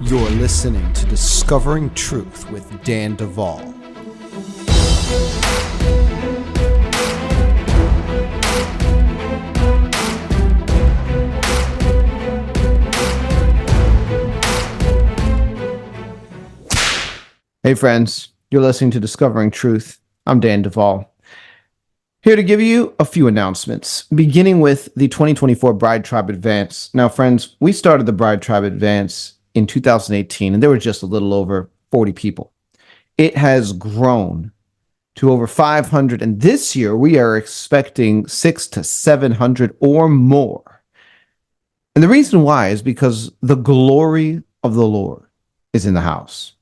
You're listening to Discovering Truth with Dan Duval. Hey friends, you're listening to Discovering Truth. I'm Dan Duval. Here to give you a few announcements, beginning with the 2024 Bride Tribe Advance. Now friends, we started the Bride Tribe Advance in 2018, and there were just a little over 40 people. It has grown to over 500, and this year we are expecting 600 to 700 or more. And the reason why is because the glory of the Lord is in the house.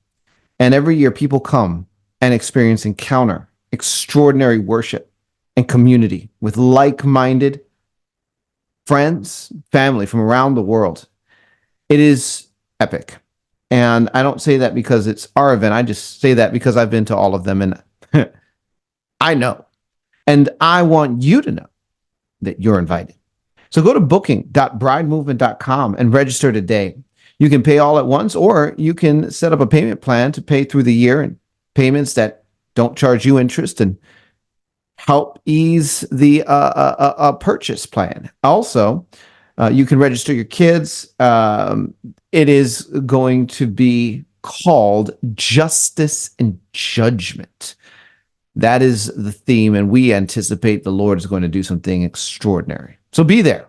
And every year people come and experience encounter, extraordinary worship, and community with like-minded friends, family from around the world. It is epic. And I don't say that because it's our event. I just say that because I've been to all of them and I know. And I want you to know that you're invited. So go to booking.bridemovement.com and register today. You can pay all at once, or you can set up a payment plan to pay through the year, and payments that don't charge you interest and help ease the purchase plan. Also, you can register your kids. It is going to be called Justice and Judgment. That is the theme, and we anticipate the Lord is going to do something extraordinary. So be there.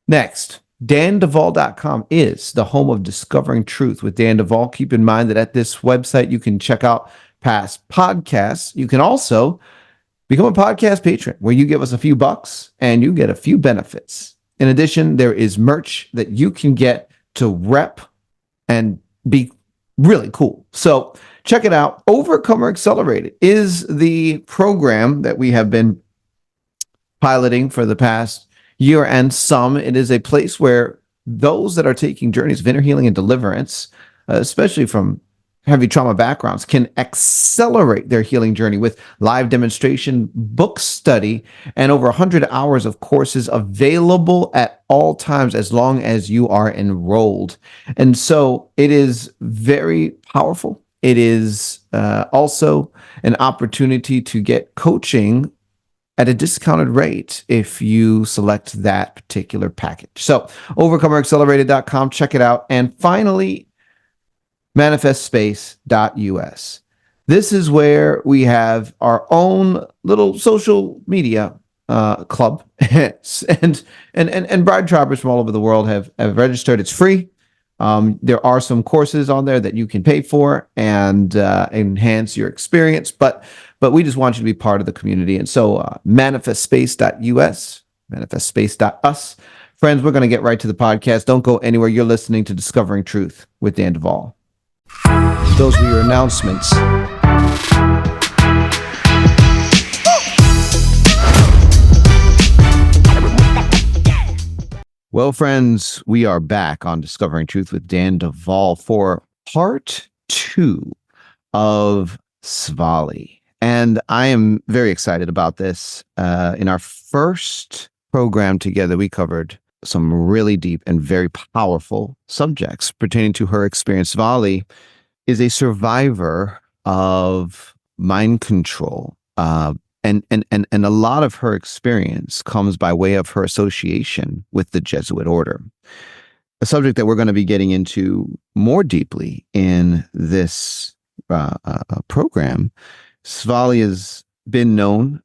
Next, danduval.com is the home of Discovering Truth with Dan Duval. Keep in mind that at this website, you can check out past podcasts. You can also become a podcast patron where you give us a few bucks and you get a few benefits. In addition, there is merch that you can get to rep and be really cool. So check it out. Overcomer Accelerated is the program that we have been piloting for the past year and some. It is a place where those that are taking journeys of inner healing and deliverance, especially from heavy trauma backgrounds, can accelerate their healing journey with live demonstration, book study, and over 100 hours of courses available at all times as long as you are enrolled. And so it is very powerful. It is also an opportunity to get coaching at a discounted rate if you select that particular package. So overcomeraccelerated.com, check it out. And finally, manifestspace.us. This is where we have our own little social media club, and bride tribers from all over the world have registered. It's free. There are some courses on there that you can pay for and enhance your experience, but we just want you to be part of the community. And so manifestspace.us, manifestspace.us. Friends, we're going to get right to the podcast. Don't go anywhere. You're listening to Discovering Truth with Dan Duval. Those were your announcements. Well, friends, we are back on Discovering Truth with Dan Duval for part 2 of Svali. And I am very excited about this. In our first program together, we covered some really deep and very powerful subjects pertaining to her experience. Svali is a survivor of mind control, and a lot of her experience comes by way of her association with the Jesuit order, a subject that we're going to be getting into more deeply in this program. Svali has been known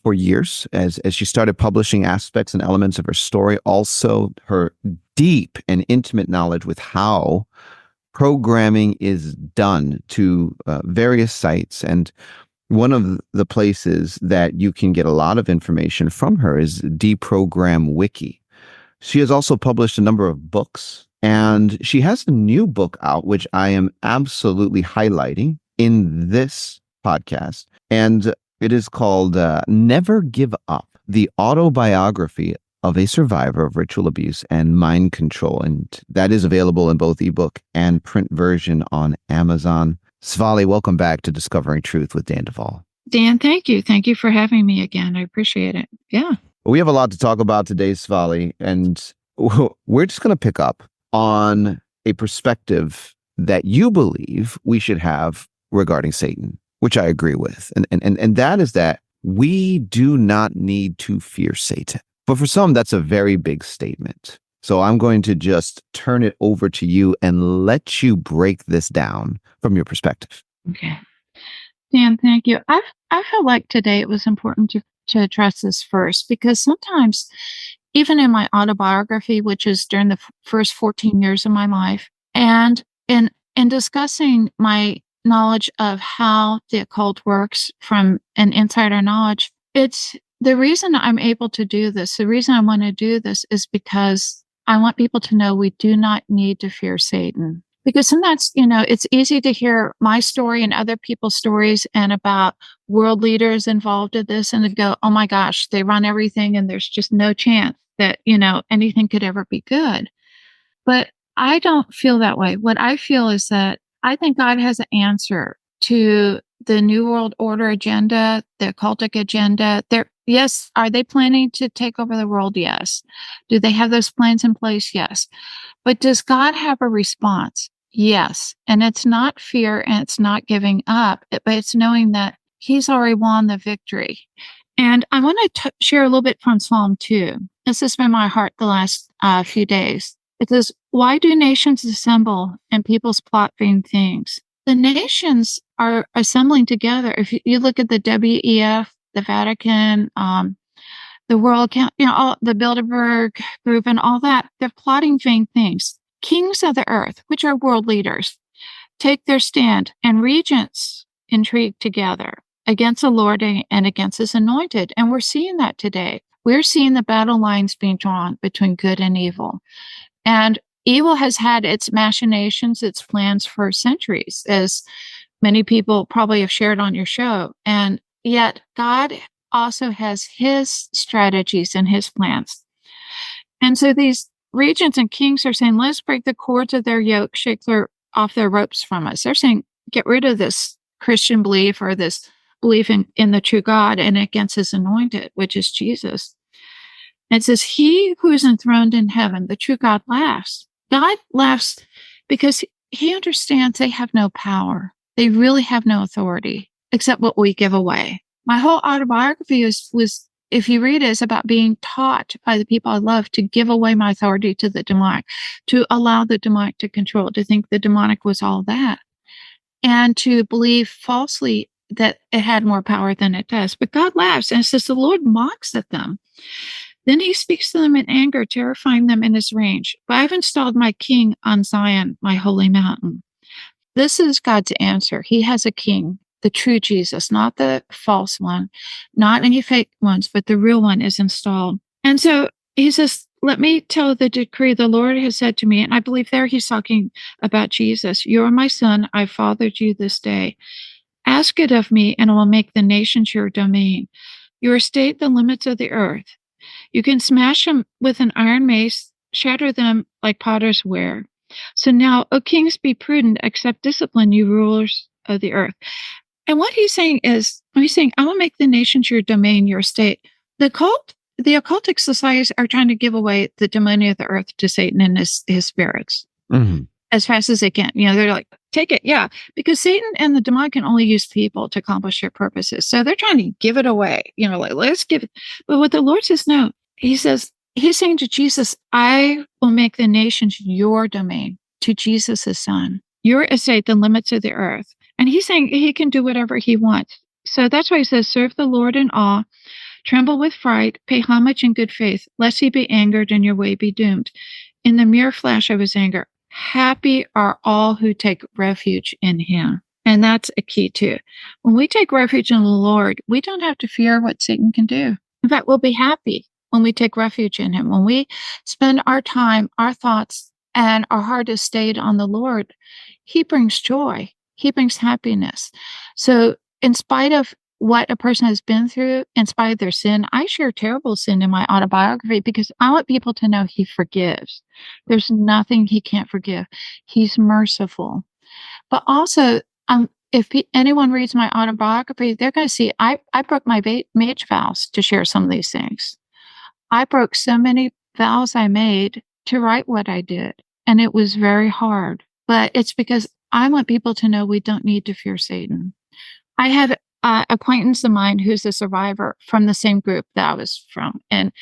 for years as she started publishing aspects and elements of her story, also her deep and intimate knowledge with how programming is done to various sites. And one of the places that you can get a lot of information from her is Deprogram Wiki. She has also published a number of books, and she has a new book out, which I am absolutely highlighting in this podcast. And it is called Never Give Up, the autobiography of a survivor of ritual abuse and mind control. And that is available in both ebook and print version on Amazon. Svali, welcome back to Discovering Truth with Dan Duval. Dan, thank you. Thank you for having me again. I appreciate it. Yeah. We have a lot to talk about today, Svali, and we're just going to pick up on a perspective that you believe we should have regarding Satan, which I agree with. And that is that we do not need to fear Satan. But for some, that's a very big statement. So I'm going to just turn it over to you and let you break this down from your perspective. Okay. Dan, thank you. I felt like today it was important to address this first because sometimes, even in my autobiography, which is during the first 14 years of my life, and in discussing my knowledge of how the occult works from an insider knowledge, it's the reason I'm able to do this. The reason I want to do this is because I want people to know we do not need to fear Satan. Because sometimes, it's easy to hear my story and other people's stories and about world leaders involved in this and to go, oh my gosh, they run everything and there's just no chance that, anything could ever be good. But I don't feel that way. What I feel is that I think God has an answer to the New World Order agenda, the occultic agenda. Yes, are they planning to take over the world? Yes. Do they have those plans in place? Yes. But does God have a response? Yes. And it's not fear and it's not giving up, but it's knowing that He's already won the victory. And I want to share a little bit from Psalm 2. This has been my heart the last few days. It says, why do nations assemble and peoples plot vain things? The nations are assembling together. If you look at the WEF, the Vatican, the World Council, all the Bilderberg Group and all that, they're plotting vain things. Kings of the earth, which are world leaders, take their stand, and regents intrigue together against the Lord and against His anointed. And we're seeing that today. We're seeing the battle lines being drawn between good and evil. And evil has had its machinations, its plans for centuries, as many people probably have shared on your show. And yet God also has His strategies and His plans. And so these regents and kings are saying, let's break the cords of their yoke, shake off their ropes from us. They're saying, get rid of this Christian belief or this belief in the true God and against His anointed, which is Jesus. And it says, He who is enthroned in heaven, the true God, laughs. God laughs because He understands they have no power. They really have no authority except what we give away. My whole autobiography was, if you read it, is about being taught by the people I love to give away my authority to the demonic, to allow the demonic to control, to think the demonic was all that, and to believe falsely that it had more power than it does. But God laughs, and it says the Lord mocks at them. Then He speaks to them in anger, terrifying them in His range. But I've installed my king on Zion, my holy mountain. This is God's answer. He has a king, the true Jesus, not the false one, not any fake ones, but the real one is installed. And so He says, let me tell the decree the Lord has said to me. And I believe there He's talking about Jesus. You are my son. I fathered you this day. Ask it of me, and I will make the nations your domain. Your estate, the limits of the earth. You can smash them with an iron mace, shatter them like potter's ware. So now, O kings, be prudent, accept discipline, you rulers of the earth. And what He's saying is, He's saying, I will make the nations your domain, your estate. The occultic societies are trying to give away the domain of the earth to Satan and his spirits as fast as they can. They're like, take it. Yeah. Because Satan and the demon can only use people to accomplish their purposes. So they're trying to give it away, like, let's give it. But what the Lord says, no, He's saying to Jesus, I will make the nations your domain, to Jesus, His son, your estate, the limits of the earth. And He's saying He can do whatever He wants. So that's why He says, serve the Lord in awe, tremble with fright, pay homage in good faith, lest He be angered and your way be doomed. In the mere flash of His anger, happy are all who take refuge in Him. And that's a key too. When we take refuge in the Lord, we don't have to fear what Satan can do. In fact, we'll be happy when we take refuge in Him. When we spend our time, our thoughts, and our heart is stayed on the Lord, He brings joy. He brings happiness. So in spite of what a person has been through, in spite of their sin, I share terrible sin in my autobiography because I want people to know He forgives. There's nothing He can't forgive. He's merciful. But also, if anyone reads my autobiography, they're going to see I broke my marriage vows to share some of these things. I broke so many vows I made to write what I did. and it was very hard. But it's because I want people to know we don't need to fear Satan. I have an acquaintance of mine who's a survivor from the same group that I was from, and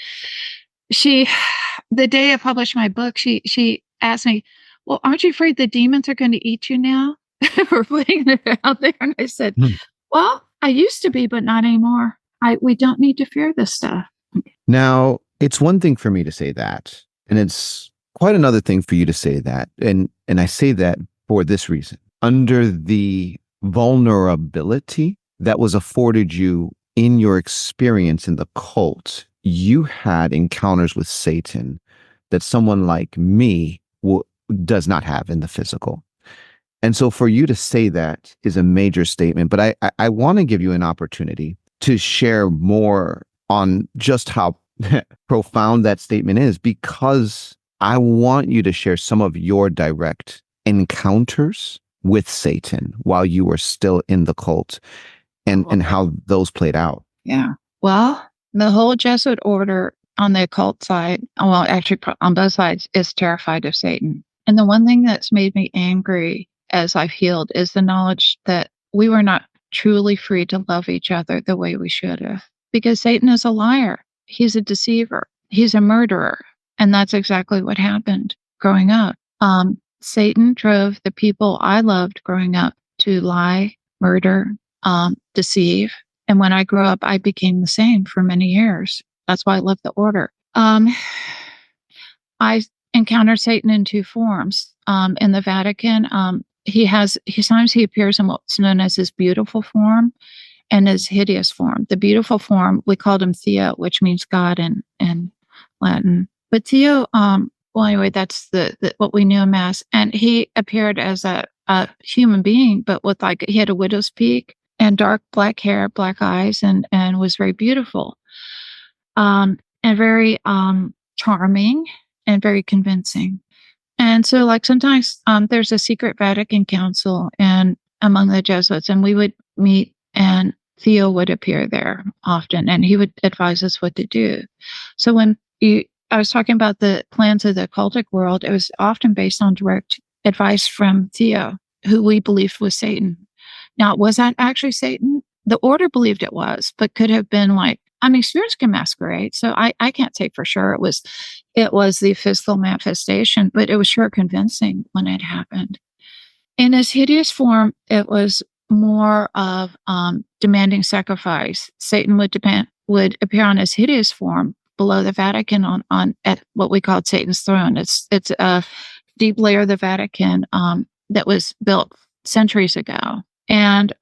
she, the day I published my book, she asked me, "Well, aren't you afraid the demons are going to eat you now for putting it out there?" And I said, Hmm. "Well, I used to be, but not anymore. We don't need to fear this stuff." Now, it's one thing for me to say that, and it's quite another thing for you to say that. And I say that for this reason. Under the vulnerability that was afforded you in your experience in the cult, you had encounters with Satan that someone like me does not have in the physical. And so for you to say that is a major statement. But I want to give you an opportunity to share more on just how profound that statement is, because I want you to share some of your direct encounters with Satan while you were still in the cult, and how those played out. Yeah. Well, the whole Jesuit order on the occult side, well, actually on both sides, is terrified of Satan. And the one thing that's made me angry as I've healed is the knowledge that we were not truly free to love each other the way we should have. Because Satan is a liar. He's a deceiver. He's a murderer. And that's exactly what happened growing up. Satan drove the people I loved growing up to lie, murder, deceive. And when I grew up, I became the same for many years. That's why I love the order. I encountered Satan in two forms. In the Vatican, sometimes he appears in what's known as his beautiful form and his hideous form. The beautiful form, we called him Theo, which means God in Latin. But Theo, well, anyway, that's what we knew him as. And he appeared as a human being, but with he had a widow's peak and dark black hair, black eyes, and was very beautiful, and very charming and very convincing. And so, like, sometimes there's a secret Vatican council and among the Jesuits, and we would meet, and Theo would appear there often, and he would advise us what to do. So when I was talking about the plans of the occultic world, it was often based on direct advice from Theo, who we believed was Satan. Now, was that actually Satan? The order believed it was, but could have been spirits can masquerade. So I can't say for sure it was the physical manifestation, but it was sure convincing when it happened. In his hideous form, it was more of demanding sacrifice. Satan would appear on his hideous form below the Vatican on at what we called Satan's throne. It's a deep layer of the Vatican that was built centuries ago. And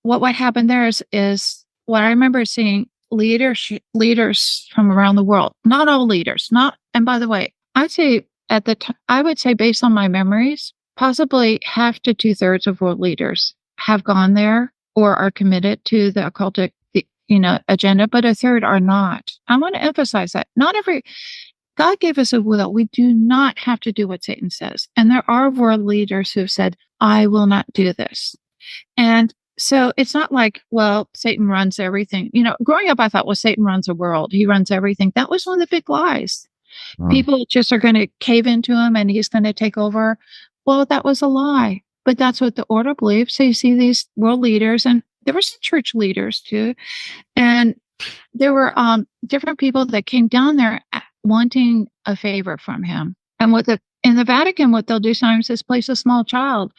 what would happen there is what I remember seeing leaders from around the world, not all leaders, and by the way, I'd say I would say based on my memories, possibly half to 2/3 of world leaders have gone there or are committed to the occultic, agenda, but a third are not. I want to emphasize that God gave us a will. We do not have to do what Satan says. And there are world leaders who have said, I will not do this. And so it's not like, well, Satan runs everything. Growing up, I thought, well, Satan runs the world. He runs everything. That was one of the big lies. Wow. People just are going to cave into him and he's going to take over. Well, that was a lie. But that's what the order believed. So you see these world leaders, and there were some church leaders too. And there were different people that came down there wanting a favor from him. And in the Vatican, what they'll do sometimes is place a small child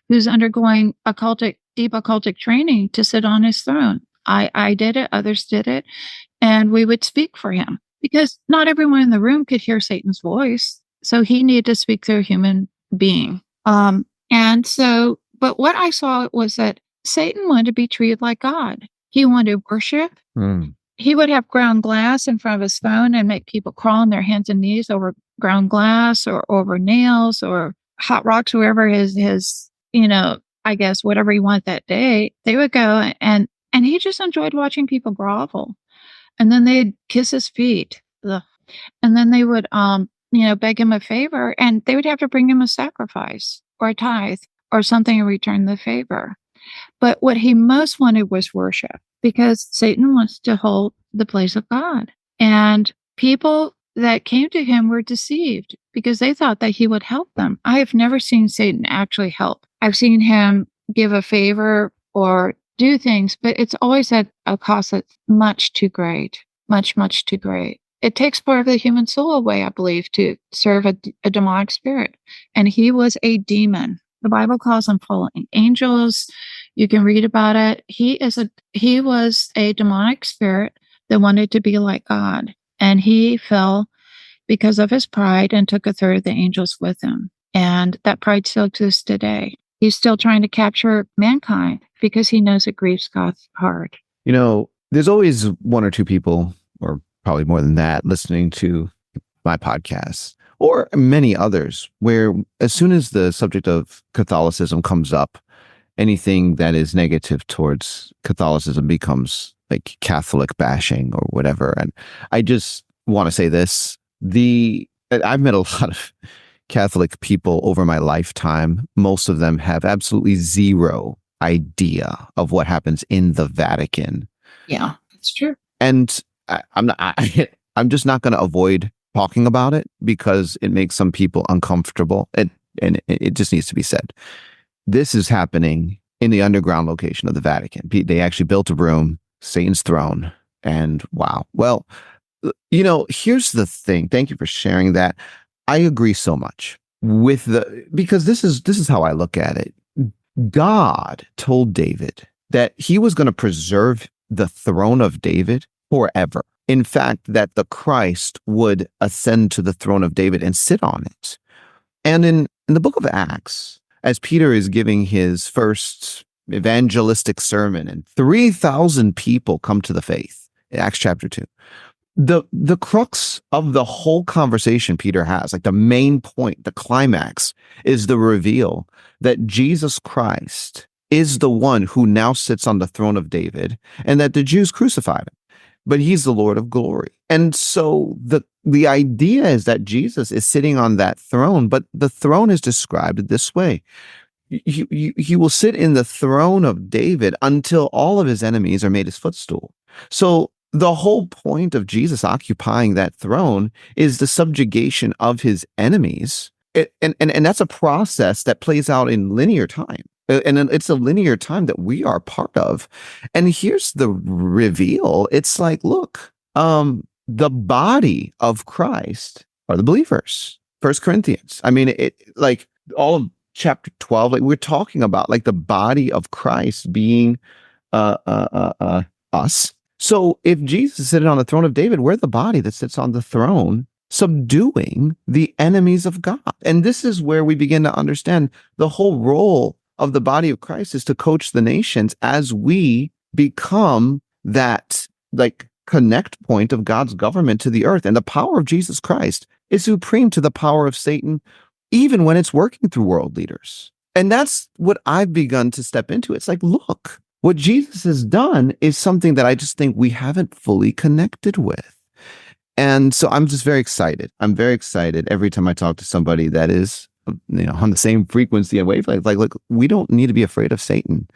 who's undergoing deep occultic training to sit on his throne. I did it, others did it, and we would speak for him because not everyone in the room could hear Satan's voice. So he needed to speak through a human being. But what I saw was that Satan wanted to be treated like God. He wanted worship. He would have ground glass in front of his throne and make people crawl on their hands and knees over ground glass or over nails or hot rocks, wherever his I guess whatever he wanted that day. They would go and he just enjoyed watching people grovel. And then they'd kiss his feet. Ugh. And then they would beg him a favor, and they would have to bring him a sacrifice or a tithe or something in return the favor. But what he most wanted was worship, because Satan wants to hold the place of God. And people that came to him were deceived because they thought that he would help them. I have never seen Satan actually help. I've seen him give a favor or do things, but it's always at a cost that's much too great, much, much too great. It takes part of the human soul away, I believe, to serve a demonic spirit. And he was a demon. The Bible calls them fallen angels. You can read about it. He was a demonic spirit that wanted to be like God. And he fell because of his pride and took a third of the angels with him. And that pride still exists today. He's still trying to capture mankind because he knows it grieves God's heart. There's always one or two people, or probably more than that, listening to my podcast or many others, where as soon as the subject of Catholicism comes up, anything that is negative towards Catholicism becomes like Catholic bashing or whatever. And I just want to say this. I've met a lot of Catholic people over my lifetime. Most of them have absolutely zero idea of what happens in the Vatican. Yeah, that's true. And I'm just not going to avoid talking about it because it makes some people uncomfortable. And it just needs to be said. This is happening in the underground location of the Vatican. They actually built a room, Satan's throne. And wow. Well, here's the thing. Thank you for sharing that. I agree so much because this is how I look at it. God told David that he was going to preserve the throne of David forever. In fact, that the Christ would ascend to the throne of David and sit on it. And in the book of Acts, as Peter is giving his first evangelistic sermon and 3,000 people come to the faith, Acts chapter 2, the crux of the whole conversation Peter has, like the main point, the climax, is the reveal that Jesus Christ is the one who now sits on the throne of David and that the Jews crucified him, but he's the Lord of glory. And so the idea is that Jesus is sitting on that throne, but the throne is described this way. He will sit in the throne of David until all of his enemies are made his footstool. So the whole point of Jesus occupying that throne is the subjugation of his enemies. And that's a process that plays out in linear time. And it's a linear time that we are part of. And here's the reveal. It's like, look, the body of Christ are the believers. 1 Corinthians. I mean, it like all of chapter 12, like we're talking about like the body of Christ being us. So if Jesus is sitting on the throne of David, we're the body that sits on the throne, subduing the enemies of God. And this is where we begin to understand the whole role of the body of Christ is to coach the nations as we become that like connect point of God's government to the earth. And the power of Jesus Christ is supreme to the power of Satan, even when it's working through world leaders. And that's what I've begun to step into. It's like, look, what Jesus has done is something that I just think we haven't fully connected with. And so I'm just very excited. I'm very excited every time I talk to somebody that is, on the same frequency and wavelength. Like, look, we don't need to be afraid of Satan.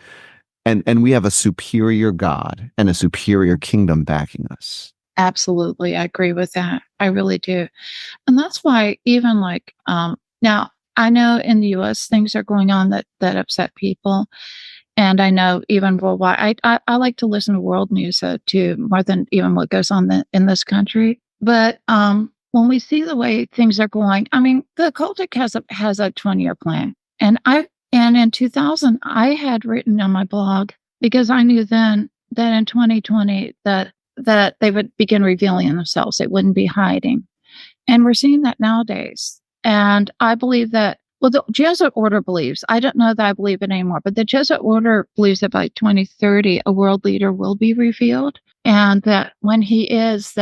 And we have a superior God and a superior kingdom backing us. Absolutely. I agree with that. I really do. And that's why even like, now I know in the US things are going on that upset people. And I know even worldwide, I like to listen to world news too, more than even what goes on in this country. But when we see the way things are going, I mean, the occultic has a 20-year plan. And in 2000, I had written on my blog, because I knew then that in 2020 that they would begin revealing themselves. They wouldn't be hiding. And we're seeing that nowadays. And I believe that, well, the Jesuit order believes, I don't know that I believe it anymore, but the Jesuit order believes that by 2030, a world leader will be revealed. And that when he is,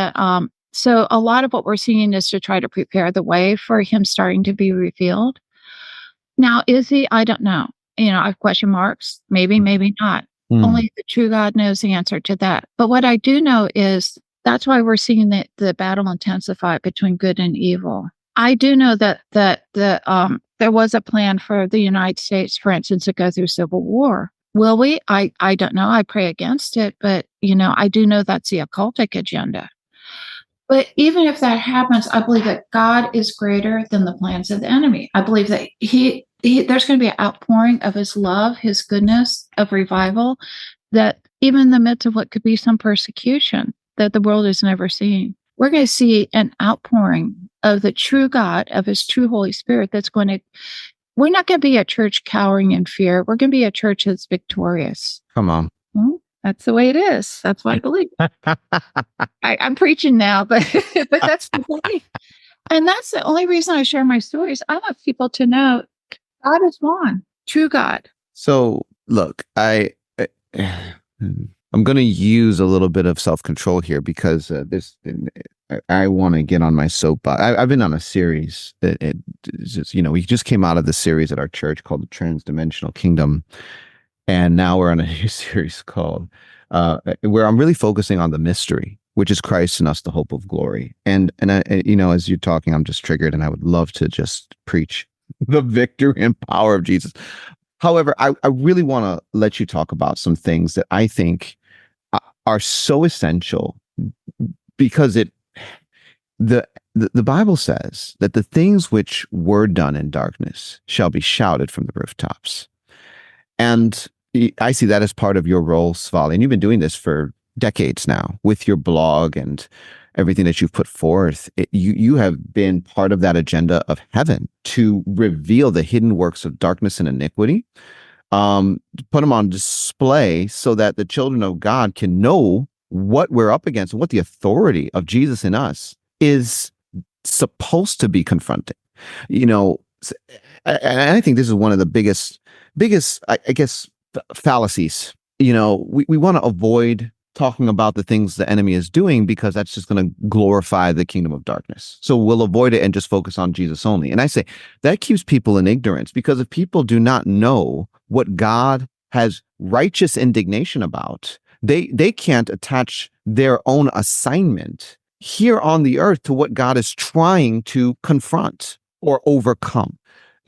so a lot of what we're seeing is to try to prepare the way for him starting to be revealed. Now, is he? I don't know. I have question marks. Maybe, maybe not. Only the true God knows the answer to that. But what I do know is that's why we're seeing the battle intensify between good and evil. I do know that there was a plan for the United States, for instance, to go through civil war. Will we? I don't know. I pray against it. But, I do know that's the occultic agenda. But even if that happens, I believe that God is greater than the plans of the enemy. I believe that there's going to be an outpouring of his love, his goodness, of revival, that even in the midst of what could be some persecution that the world has never seen, we're going to see an outpouring of the true God, of his true Holy Spirit that's going to, we're not going to be a church cowering in fear. We're going to be a church that's victorious. Come on. Well, that's the way it is. That's what I believe. I'm preaching now, but but that's the belief. And that's the only reason I share my stories. I want people to know God is one, true God. So look, I'm going to use a little bit of self-control here because I want to get on my soapbox. I've been on a series. It's just, we just came out of the series at our church called the Transdimensional Kingdom, and now we're on a new series called where I'm really focusing on the mystery, which is Christ in us, the hope of glory. And I, as you're talking, I'm just triggered, and I would love to just preach the victory and power of Jesus. However, I really want to let you talk about some things that I think are so essential, because the Bible says that the things which were done in darkness shall be shouted from the rooftops. And I see that as part of your role, Svali, and you've been doing this for decades now with your blog and everything that you've put forth. You have been part of that agenda of heaven to reveal the hidden works of darkness and iniquity, put them on display so that the children of God can know what we're up against and what the authority of Jesus in us is supposed to be confronting. And I think this is one of the biggest, I guess, fallacies. We want to avoid talking about the things the enemy is doing because that's just going to glorify the kingdom of darkness. So we'll avoid it and just focus on Jesus only. And I say that keeps people in ignorance, because if people do not know what God has righteous indignation about, they can't attach their own assignment here on the earth to what God is trying to confront or overcome.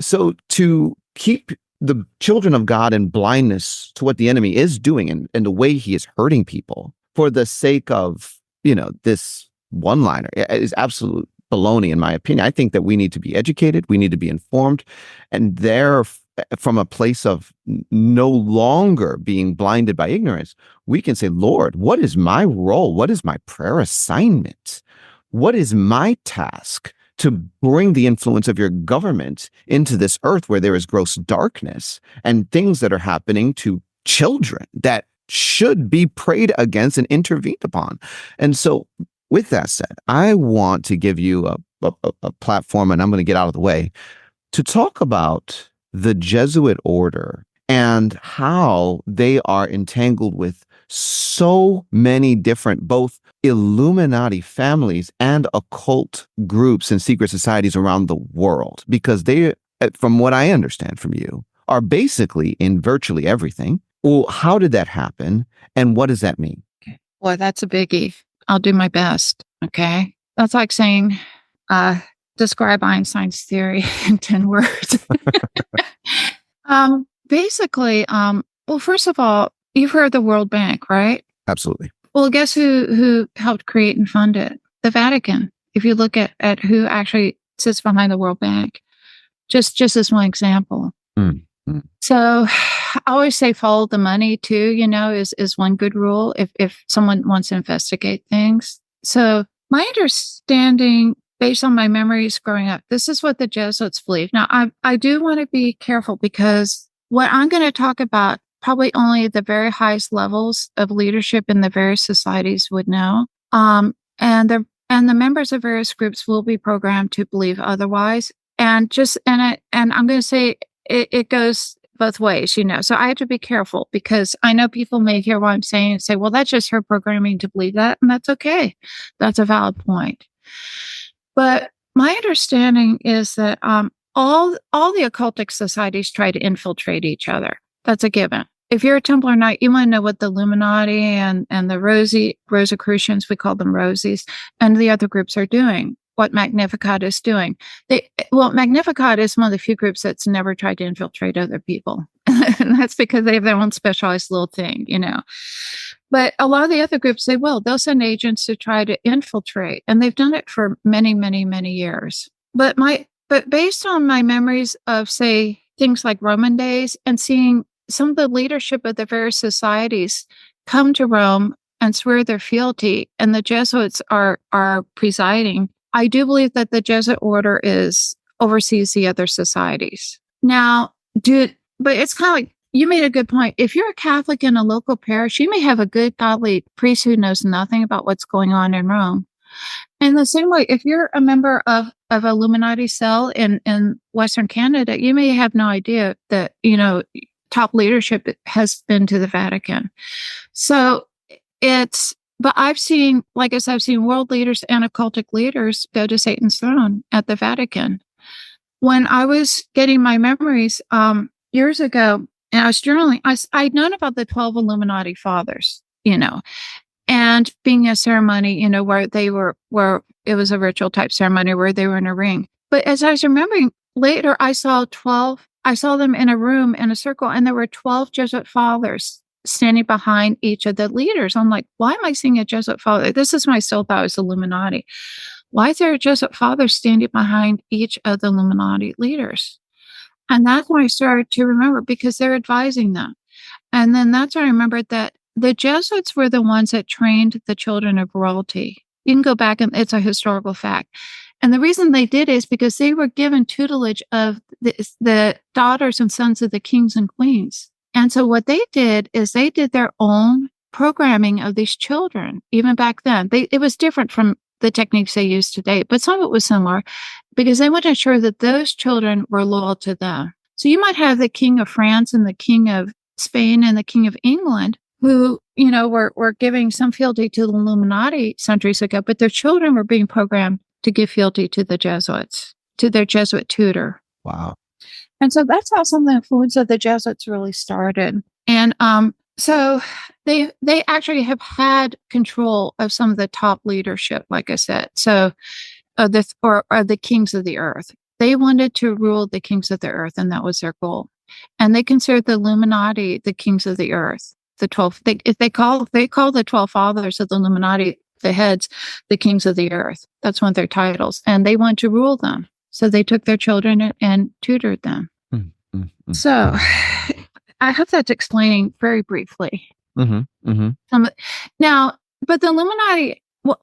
So to keep the children of God in blindness to what the enemy is doing and the way he is hurting people for the sake of, this one-liner is absolute baloney, in my opinion. I think that we need to be educated, we need to be informed, and there, from a place of no longer being blinded by ignorance, we can say, Lord, what is my role? What is my prayer assignment? What is my task to bring the influence of your government into this earth where there is gross darkness and things that are happening to children that should be prayed against and intervened upon? And so with that said, I want to give you a platform, and I'm going to get out of the way, to talk about the Jesuit order and how they are entangled with so many different, both Illuminati families and occult groups and secret societies around the world, because they, from what I understand from you, are basically in virtually everything. Well, how did that happen? And what does that mean? Boy, that's a biggie. I'll do my best. Okay. That's like saying, describe Einstein's theory in 10 words. Basically, well, first of all, you've heard the World Bank, right? Absolutely. Well, guess who helped create and fund it? The Vatican. If you look at who actually sits behind the World Bank, just as one example. Mm-hmm. So I always say follow the money too, is one good rule if someone wants to investigate things. So my understanding, based on my memories growing up, this is what the Jesuits believe. Now, I do want to be careful, because what I'm going to talk about, probably only the very highest levels of leadership in the various societies would know. And the members of various groups will be programmed to believe otherwise. And I'm going to say it goes both ways, So I have to be careful, because I know people may hear what I'm saying and say, well, that's just her programming to believe that. And that's okay. That's a valid point. But my understanding is that all the occultic societies try to infiltrate each other. That's a given. If you're a Templar Knight, you want to know what the Illuminati and the Rosicrucians, we call them Rosies, and the other groups are doing, what Magnificat is doing. Magnificat is one of the few groups that's never tried to infiltrate other people. And that's because they have their own specialized little thing, But a lot of the other groups, they'll send agents to try to infiltrate, and they've done it for many, many, many years. But based on my memories of, say, things like Roman days, and seeing some of the leadership of the various societies come to Rome and swear their fealty, and the Jesuits are presiding, I do believe that the Jesuit order oversees the other societies. Now, but it's kind of like, you made a good point. If you're a Catholic in a local parish, you may have a good godly priest who knows nothing about what's going on in Rome. And the same way, if you're a member of Illuminati cell in Western Canada, you may have no idea that, top leadership has been to the Vatican. So but I've seen world leaders and occultic leaders go to Satan's throne at the Vatican. When I was getting my memories years ago, and I was journaling, I'd known about the 12 Illuminati fathers, and being a ceremony, where it was a ritual type ceremony where they were in a ring. But as I was remembering later, I saw them in a room in a circle, and there were 12 Jesuit fathers standing behind each of the leaders. I'm like, why am I seeing a Jesuit father? This is when I still thought it was Illuminati. Why is there a Jesuit father standing behind each of the Illuminati leaders? And that's when I started to remember, because they're advising them. And then that's when I remembered that the Jesuits were the ones that trained the children of royalty. You can go back, and it's a historical fact. And the reason they did is because they were given tutelage of the daughters and sons of the kings and queens. And so what they did is they did their own programming of these children, even back then. It was different from the techniques they use today, but some of it was similar, because they wanted to ensure that those children were loyal to them. So you might have the King of France and the King of Spain and the King of England who, were giving some fealty to the Illuminati centuries ago, but their children were being programmed to give fealty to the Jesuits, to their Jesuit tutor. Wow. And so that's how some of the influence of the Jesuits really started. And so they actually have had control of some of the top leadership, like I said. So the kings of the earth. They wanted to rule the kings of the earth, and that was their goal. And they considered the Illuminati the kings of the earth. The 12. They call the 12 fathers of the Illuminati, the heads, the kings of the earth. That's one of their titles, and they wanted to rule them. So they took their children and tutored them. Mm-hmm. So I hope that's explaining very briefly. Mm-hmm. Mm-hmm. Now, but the Illuminati, the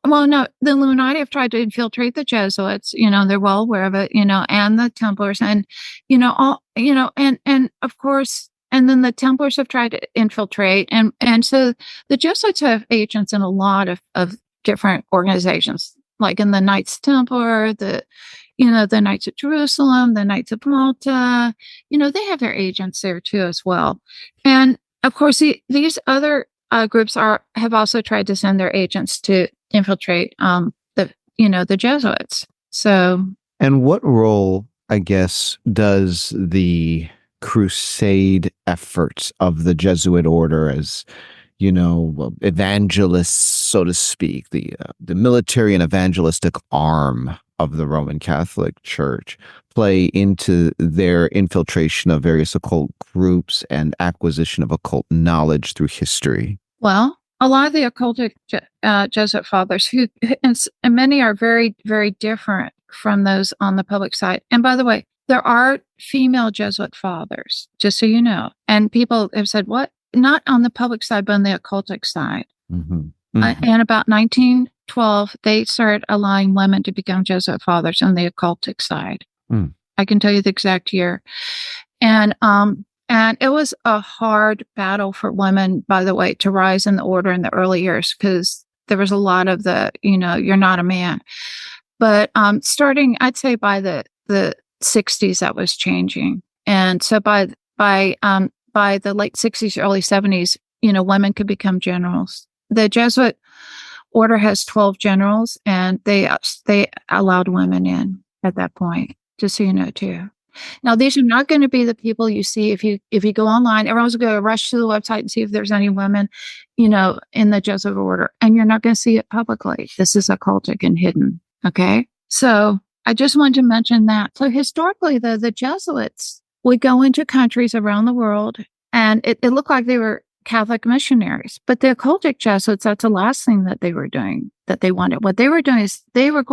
Illuminati have tried to infiltrate the Jesuits. They're well aware of it. And the Templars, and and of course, and then the Templars have tried to infiltrate, and so the Jesuits have agents in a lot of different organizations, like in the Knights Templar, the Knights of Jerusalem, the Knights of Malta, they have their agents there too as well. And of course, these other groups have also tried to send their agents to infiltrate the Jesuits. So, and what role, I guess, does the crusade efforts of the Jesuit order as evangelists, so to speak, the military and evangelistic arm of the Roman Catholic Church, play into their infiltration of various occult groups and acquisition of occult knowledge through history? Well, a lot of the occultic Jesuit fathers, and many are very, very different from those on the public side. And by the way, there are female Jesuit fathers, just so you know. And people have said, what? Not on the public side, but on the occultic side. Mm-hmm. Mm-hmm. And about 1912, they started allowing women to become Jesuit fathers on the occultic side. Mm. I can tell you the exact year. And it was a hard battle for women, by the way, to rise in the order in the early years, because there was a lot of you're not a man. But starting, I'd say by the 60s, that was changing. And so by the late 60s, early 70s, women could become generals. The Jesuit order has 12 generals, and they allowed women in at that point, just so you know too. Now, these are not going to be the people you see if you go online. Everyone's going to rush to the website and see if there's any women, in the Jesuit order, and you're not going to see it publicly. This is occultic and hidden. Okay, so I just wanted to mention that. So historically, the Jesuits would go into countries around the world And it looked like they were Catholic missionaries. But the occultic Jesuits, that's the last thing that they were doing, that they wanted. What they were doing is they were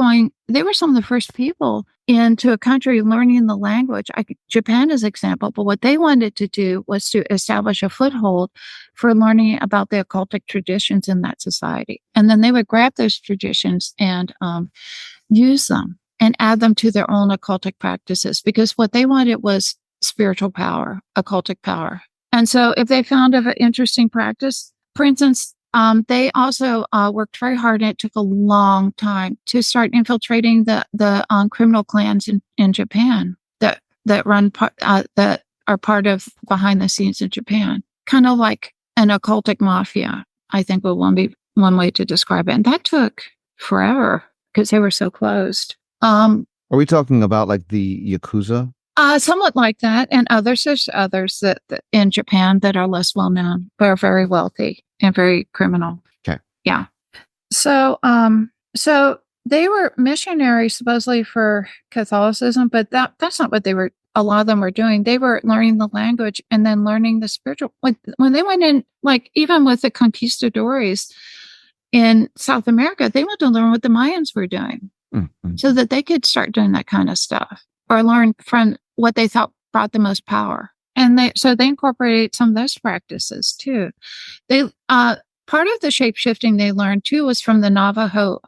some of the first people into a country learning the language. Japan is an example, but what they wanted to do was to establish a foothold for learning about the occultic traditions in that society. And then they would grab those traditions and use them and add them to their own occultic practices, because what they wanted was spiritual power, occultic power. And so if they found an interesting practice, for instance, they also worked very hard, and it took a long time to start infiltrating the criminal clans in Japan that are part of behind the scenes in Japan, kind of like an occultic mafia, I think would be one way to describe it. And that took forever because they were so closed. Are we talking about like the Yakuza? Somewhat like that, and there's others that in Japan that are less well known, but are very wealthy and very criminal. Okay. Yeah. So they were missionaries supposedly for Catholicism, but that's not what they were. A lot of them were doing. They were learning the language and then learning the spiritual. When they went in, like even with the conquistadores in South America, they went to learn what the Mayans were doing, so that they could start doing that kind of stuff, or learn from what they thought brought the most power. And they incorporated some of those practices too. They part of the shape-shifting they learned too was from the Navajo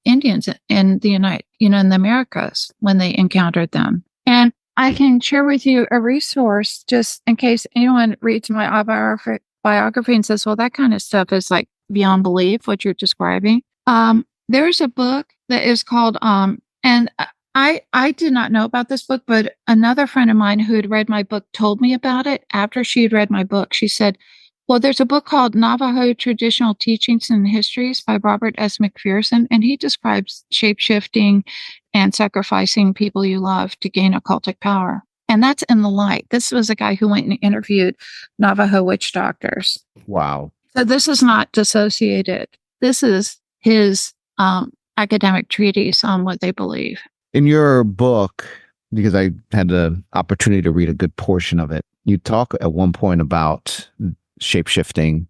Indians in the in the Americas when they encountered them. And I can share with you a resource just in case anyone reads my biography and says, well, that kind of stuff is like beyond belief, what you're describing. There's a book that is called, and I did not know about this book, but another friend of mine who had read my book told me about it after she had read my book. She said, well, there's a book called Navajo Traditional Teachings and Histories by Robert S. McPherson, and he describes shape-shifting and sacrificing people you love to gain occultic power. And that's in the light. This was a guy who went and interviewed Navajo witch doctors. Wow. So this is not dissociated. This is his academic treatise on what they believe. In your book, because I had the opportunity to read a good portion of it, you talk at one point about shape-shifting,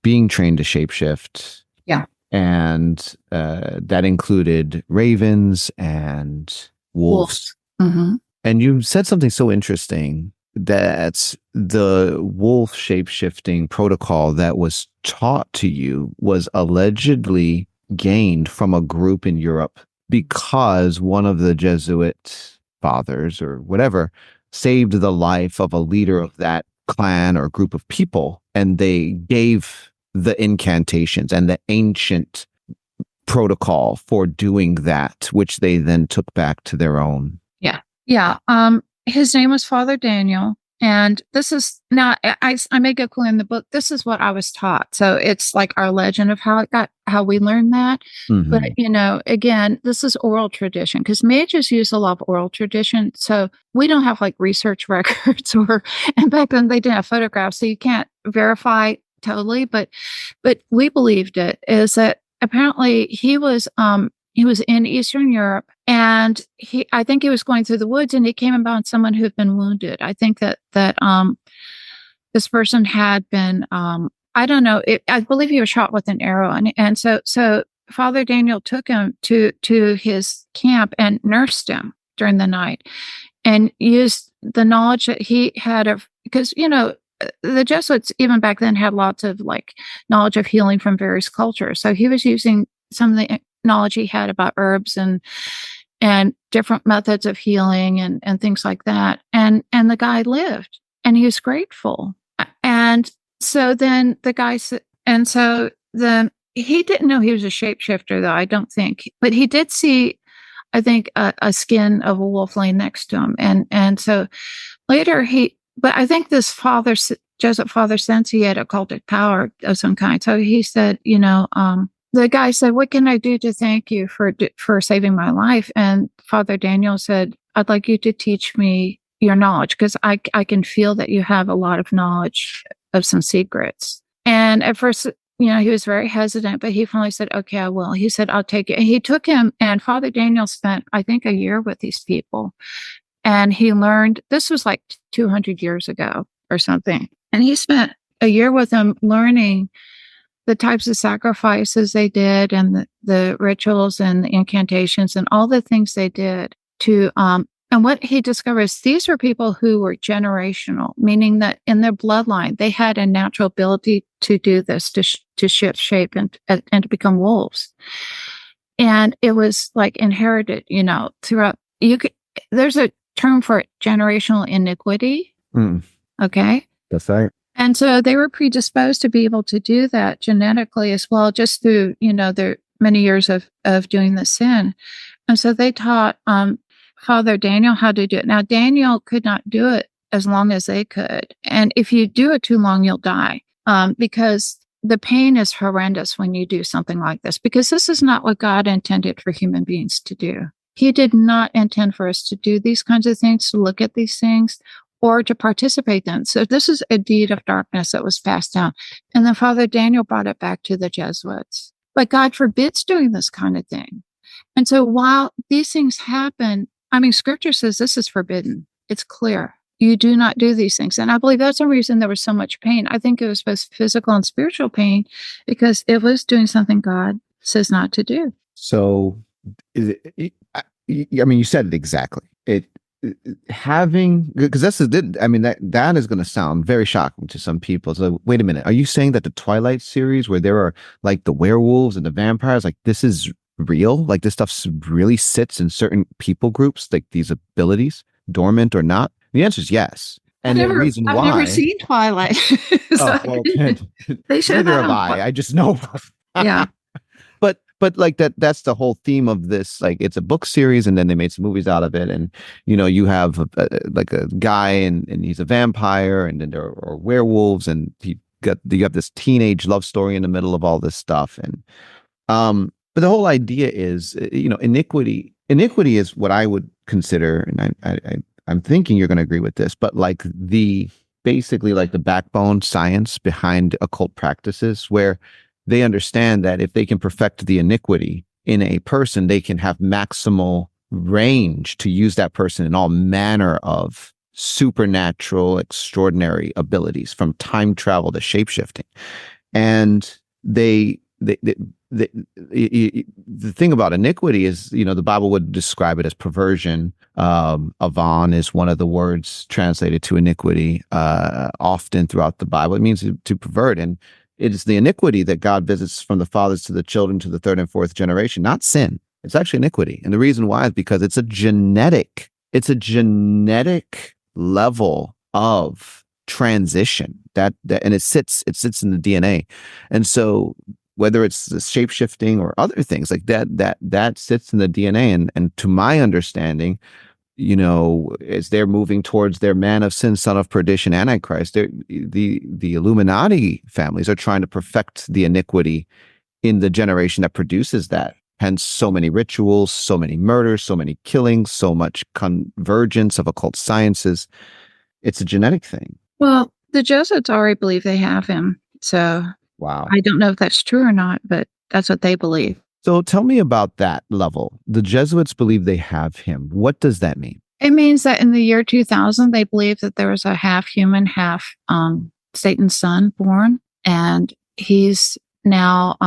being trained to shapeshift. Yeah. And that included ravens and wolves. Mm-hmm. And you said something so interesting, that the wolf shape-shifting protocol that was taught to you was allegedly gained from a group in Europe because one of the Jesuit fathers or whatever saved the life of a leader of that clan or group of people, and they gave the incantations and the ancient protocol for doing that, which they then took back to their own. Yeah. His name was Father Daniel. And this is now, I make a clue in the book. This is what I was taught. So it's like our legend of how we learned that. Mm-hmm. But, again, this is oral tradition, because mages use a lot of oral tradition. So we don't have like research records and back then they didn't have photographs. So you can't verify totally, but we believed it is that apparently he was in Eastern Europe, and I think he was going through the woods, and he came upon someone who had been wounded. I think that this person had been, I don't know, I believe he was shot with an arrow. And so Father Daniel took him to his camp and nursed him during the night, and used the knowledge that he had because, the Jesuits even back then had lots of like knowledge of healing from various cultures. So he was using some of the knowledge he had about herbs and different methods of healing and things like that. And the guy lived, and he was grateful. And so then he didn't know he was a shapeshifter, though, I don't think, but he did see, I think, a skin of a wolf laying next to him. And so later but I think this Jesuit father sensed he had occultic power of some kind. So he said, the guy said, what can I do to thank you for saving my life? And Father Daniel said, I'd like you to teach me your knowledge, because I can feel that you have a lot of knowledge of some secrets. And at first, he was very hesitant, but he finally said, okay, I will. He said, I'll take it. And he took him, and Father Daniel spent, I think, a year with these people. And he learned, this was like 200 years ago or something. And he spent a year with them learning the types of sacrifices they did and the rituals and the incantations and all the things they did to and what he discovers, these were people who were generational, meaning that in their bloodline they had a natural ability to do this, to shift shape and to become wolves. And it was like inherited, throughout. There's a term for it, generational iniquity. Okay. That's right. And so they were predisposed to be able to do that genetically as well, just through, their many years of doing the sin. And so they taught Father Daniel how to do it. Now, Daniel could not do it as long as they could. And if you do it too long, you'll die, because the pain is horrendous when you do something like this, because this is not what God intended for human beings to do. He did not intend for us to do these kinds of things, to look at these things, or to participate in. So this is a deed of darkness that was passed down. And then Father Daniel brought it back to the Jesuits. But God forbids doing this kind of thing. And so while these things happen, Scripture says this is forbidden. It's clear. You do not do these things. And I believe that's the reason there was so much pain. I think it was both physical and spiritual pain, because it was doing something God says not to do. So, you said it exactly. Because that is going to sound very shocking to some people. So wait a minute, are you saying that the Twilight series, where there are like the werewolves and the vampires, like this is real? Like this stuff really sits in certain people groups, like these abilities, dormant or not? The answer is yes. And the reason why I've never seen Twilight. They should neither have I. I just know. Yeah. But like that's the whole theme of this. Like it's a book series, and then they made some movies out of it. And you have like a guy, and he's a vampire, and then there are werewolves, and you have this teenage love story in the middle of all this stuff. And but the whole idea is, iniquity. Iniquity is what I would consider, and I'm thinking you're going to agree with this, but like basically like the backbone science behind occult practices, where they understand that if they can perfect the iniquity in a person, they can have maximal range to use that person in all manner of supernatural, extraordinary abilities, from time travel to shapeshifting. And the thing about iniquity is, the Bible would describe it as perversion. Avon is one of the words translated to iniquity often throughout the Bible. It means to pervert. And it is the iniquity that God visits from the fathers to the children to the third and fourth generation, not sin. It's actually iniquity. And the reason why is because it's a genetic level of transition that and it sits in the DNA. And so whether it's the shape-shifting or other things like that sits in the DNA. And to my understanding, as they're moving towards their man of sin, son of perdition, Antichrist, the Illuminati families are trying to perfect the iniquity in the generation that produces that. Hence, so many rituals, so many murders, so many killings, so much convergence of occult sciences. It's a genetic thing. Well, the Jesuits already believe they have him. So wow. I don't know if that's true or not, but that's what they believe. So tell me about that level. The Jesuits believe they have him. What does that mean? It means that in the year 2000, they believe that there was a half human, half Satan's son born. And he's now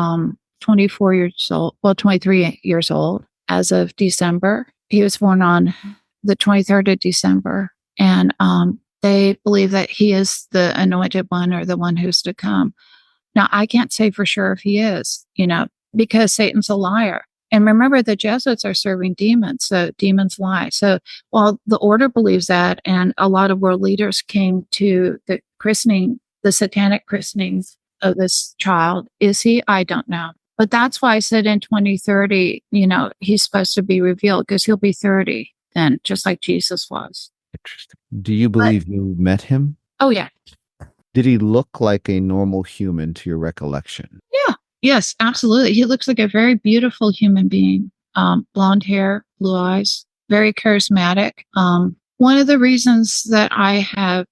24 years old, 23 years old as of December. He was born on the 23rd of December. And they believe that he is the anointed one, or the one who's to come. Now, I can't say for sure if he is, because Satan's a liar. And remember, the Jesuits are serving demons, so demons lie. So while the order believes that, and a lot of world leaders came to the christening, the satanic christenings of this child, is he? I don't know. But that's why I said in 2030, he's supposed to be revealed, because he'll be 30 then, just like Jesus was. Interesting. Do you believe you met him? Oh, yeah. Did he look like a normal human to your recollection? Yeah. Yes, absolutely. He looks like a very beautiful human being. Blonde hair, blue eyes, very charismatic. One of the reasons that I have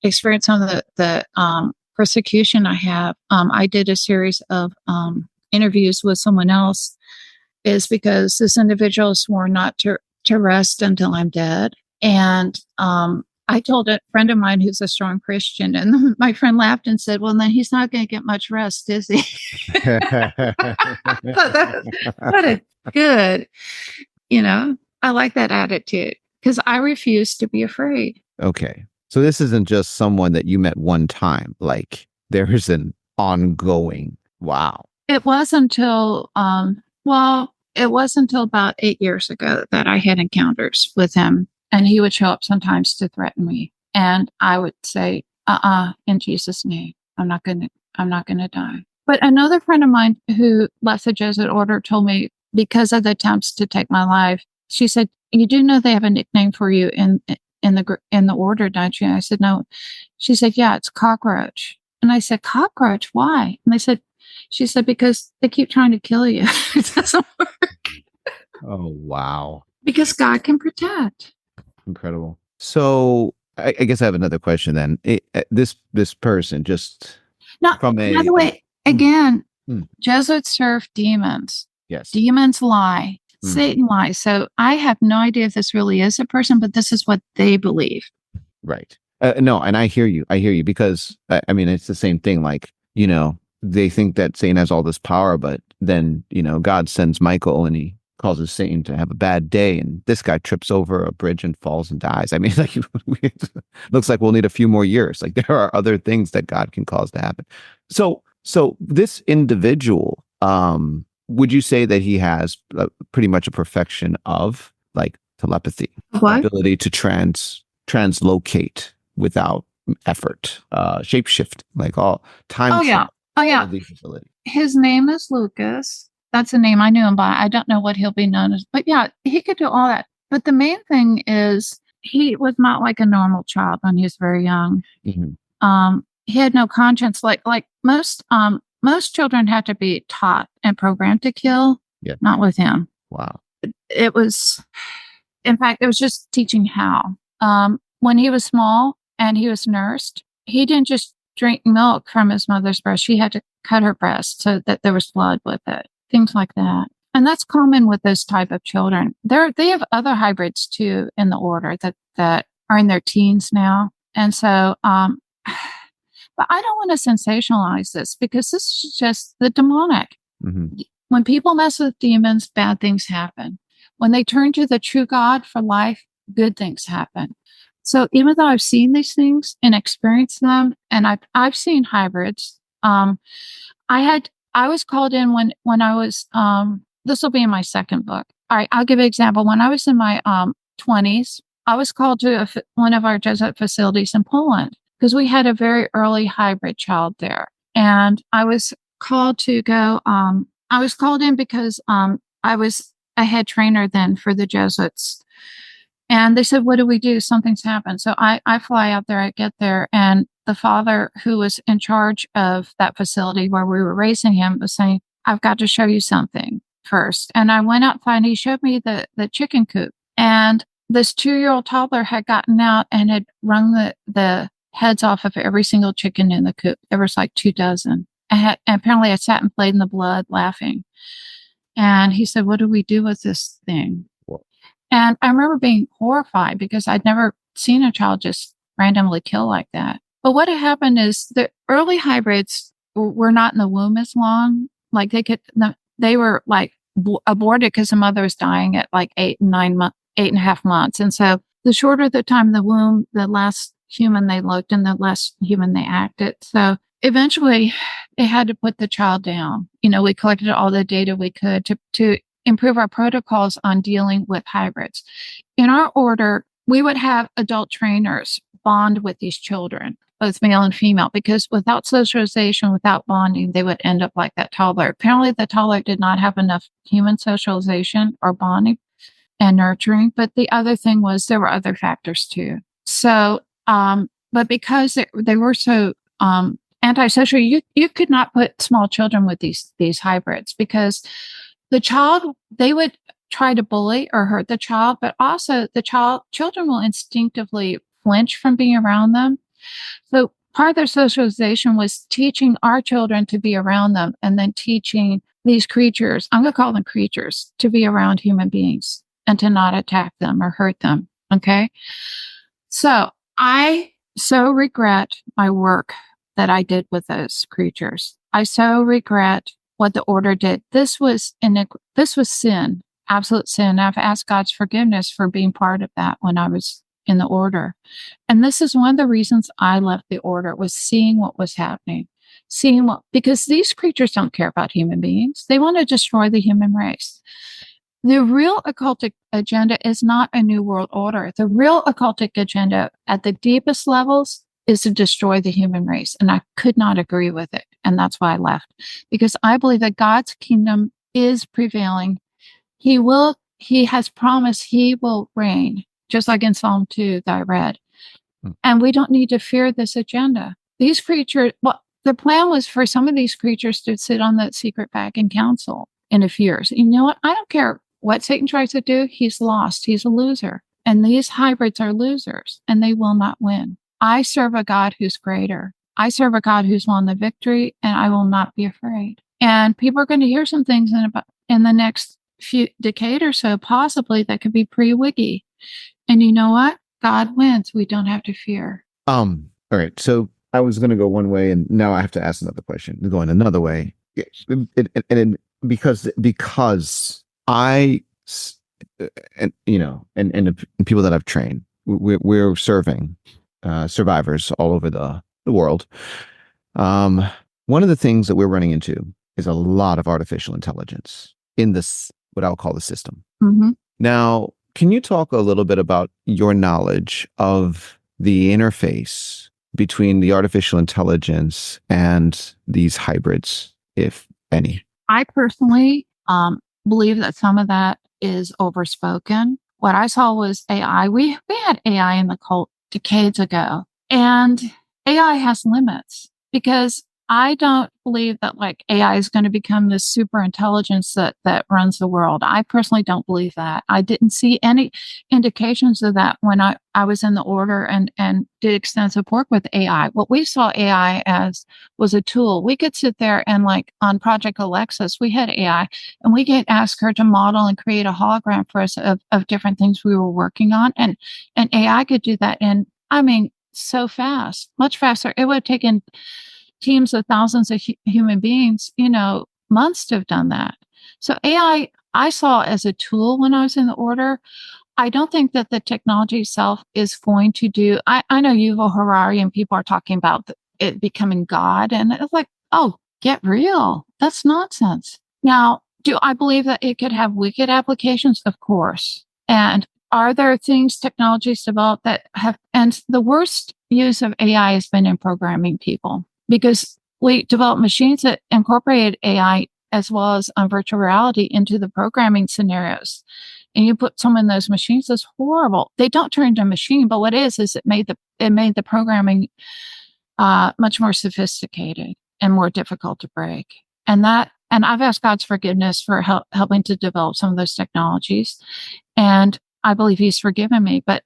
experienced some of the persecution I have, I did a series of interviews with someone else, is because this individual swore not to rest until I'm dead. And I told a friend of mine who's a strong Christian, and my friend laughed and said, "Well, then he's not going to get much rest, is he?" What a good, I like that attitude because I refuse to be afraid. Okay. So this isn't just someone that you met one time. Like there is an ongoing, wow. It was until, it was until about 8 years ago that I had encounters with him, and he would show up sometimes to threaten me, and I would say, in Jesus' name, I'm not gonna die. But another friend of mine who left the Jesuit order told me because of the attempts to take my life, she said, "You do know they have a nickname for you in the order, don't you?" I said, "No." She said, "Yeah, it's cockroach." And I said, "Cockroach? Why?" And she said, "Because they keep trying to kill you." It doesn't work. Oh, wow. Because God can protect. Incredible. So I guess I have another question then. This person just Now, from by the way, again, Jesuits serve demons. Yes. Demons lie. Satan lies. So I have no idea if this really is a person, but this is what they believe. Right. No, and I hear you. I hear you because I mean, it's the same thing. Like, they think that Satan has all this power, but then, God sends Michael and he causes Satan to have a bad day. And this guy trips over a bridge and falls and dies. I mean, like, looks like we'll need a few more years. Like there are other things that God can cause to happen. So this individual, would you say that he has pretty much a perfection of like telepathy, ability to translocate without effort, shapeshift, like all time. Oh yeah. His name is Lucas. That's the name I knew him by. I don't know what he'll be known as, but yeah, he could do all that. But the main thing is he was not like a normal child when he was very young. Mm-hmm. He had no conscience, like most children had to be taught and programmed to kill. Yeah. Not with him. Wow. It was, in fact, it was just teaching how. When he was small and he was nursed, he didn't just drink milk from his mother's breast. She had to cut her breast so that there was blood with it. Things like that. And that's common with those type of children. They have other hybrids too in the order that are in their teens now. And so, but I don't want to sensationalize this because this is just the demonic. Mm-hmm. When people mess with demons, bad things happen. When they turn to the true God for life, good things happen. So even though I've seen these things and experienced them, and I've seen hybrids, I was called in when I was, this will be in my second book. All right, I'll give an example. When I was in my 20s, I was called to one of our Jesuit facilities in Poland because we had a very early hybrid child there. And I was called to go, I was called in because I was a head trainer then for the Jesuits. And they said, "What do we do? Something's happened." So I fly out there, I get there, and the father who was in charge of that facility where we were raising him was saying, "I've got to show you something first." And I went outside and he showed me the chicken coop. And this 2-year-old toddler had gotten out and had wrung the heads off of every single chicken in the coop. There was like 24. And apparently I sat and played in the blood laughing. And he said, "What do we do with this thing?" And I remember being horrified because I'd never seen a child just randomly kill like that. But what had happened is the early hybrids were not in the womb as long. Like they were like aborted because the mother was dying at like 8.5 months. And so the shorter the time in the womb, the less human they looked and the less human they acted. So eventually they had to put the child down. We collected all the data we could to improve our protocols on dealing with hybrids. In our order, we would have adult trainers bond with these children, both male and female, because without socialization, without bonding, they would end up like that toddler. Apparently, the toddler did not have enough human socialization or bonding and nurturing. But the other thing was there were other factors too. So, but because they were so antisocial, you could not put small children with these hybrids because the child, they would try to bully or hurt the child, but also children will instinctively flinch from being around them. So part of their socialization was teaching our children to be around them and then teaching these creatures, I'm going to call them creatures, to be around human beings and to not attack them or hurt them. Okay. So I so regret my work that I did with those creatures. I so regret what the order did. This was sin, absolute sin. I've asked God's forgiveness for being part of that when I was in the order. And this is one of the reasons I left the order, was seeing what was happening. Because these creatures don't care about human beings. They want to destroy the human race. The real occultic agenda is not a new world order. The real occultic agenda at the deepest levels is to destroy the human race. And I could not agree with it. And that's why I left, because I believe that God's kingdom is prevailing. He has promised he will reign, just like in Psalm 2 that I read. And we don't need to fear this agenda. These creatures, the plan was for some of these creatures to sit on that secret Vatican Council in a few years. You know what? I don't care what Satan tries to do. He's lost. He's a loser. And these hybrids are losers, and they will not win. I serve a God who's greater. I serve a God who's won the victory, and I will not be afraid. And people are going to hear some things in the next few decade or so, possibly, that could be pre-Wiggy. And you know what? God wins. We don't have to fear. All right. So I was going to go one way, and now I have to ask another question. Going another way, because I, and the people that I've trained, we're serving survivors all over the world. One of the things that we're running into is a lot of artificial intelligence in this, what I'll call the system. Mm-hmm. Now, can you talk a little bit about your knowledge of the interface between the artificial intelligence and these hybrids, if any? I personally believe that some of that is overspoken. What I saw was AI. We had AI in the cult decades ago, and AI has limits, because I don't believe that like AI is going to become this super intelligence that runs the world. I personally don't believe that. I didn't see any indications of that when I was in the order and did extensive work with AI. What we saw AI as was a tool. We could sit there and, like on Project Alexis, we had AI, and we could ask her to model and create a hologram for us of different things we were working on. And AI could do that in, I mean, so fast, much faster. It would have taken teams of thousands of human beings, months to have done that. So AI, I saw as a tool when I was in the order. I don't think that the technology itself is going to do. I know Yuval Harari and people are talking about it becoming God, and it's like, oh, get real. That's nonsense. Now, do I believe that it could have wicked applications? Of course. And are there technologies developed that have, and the worst use of AI has been in programming people, because we developed machines that incorporated AI as well as virtual reality into the programming scenarios. And you put some in those machines, that's horrible. They don't turn into a machine, but what is it made the programming much more sophisticated and more difficult to break. And I've asked God's forgiveness for helping to develop some of those technologies. And I believe he's forgiven me. But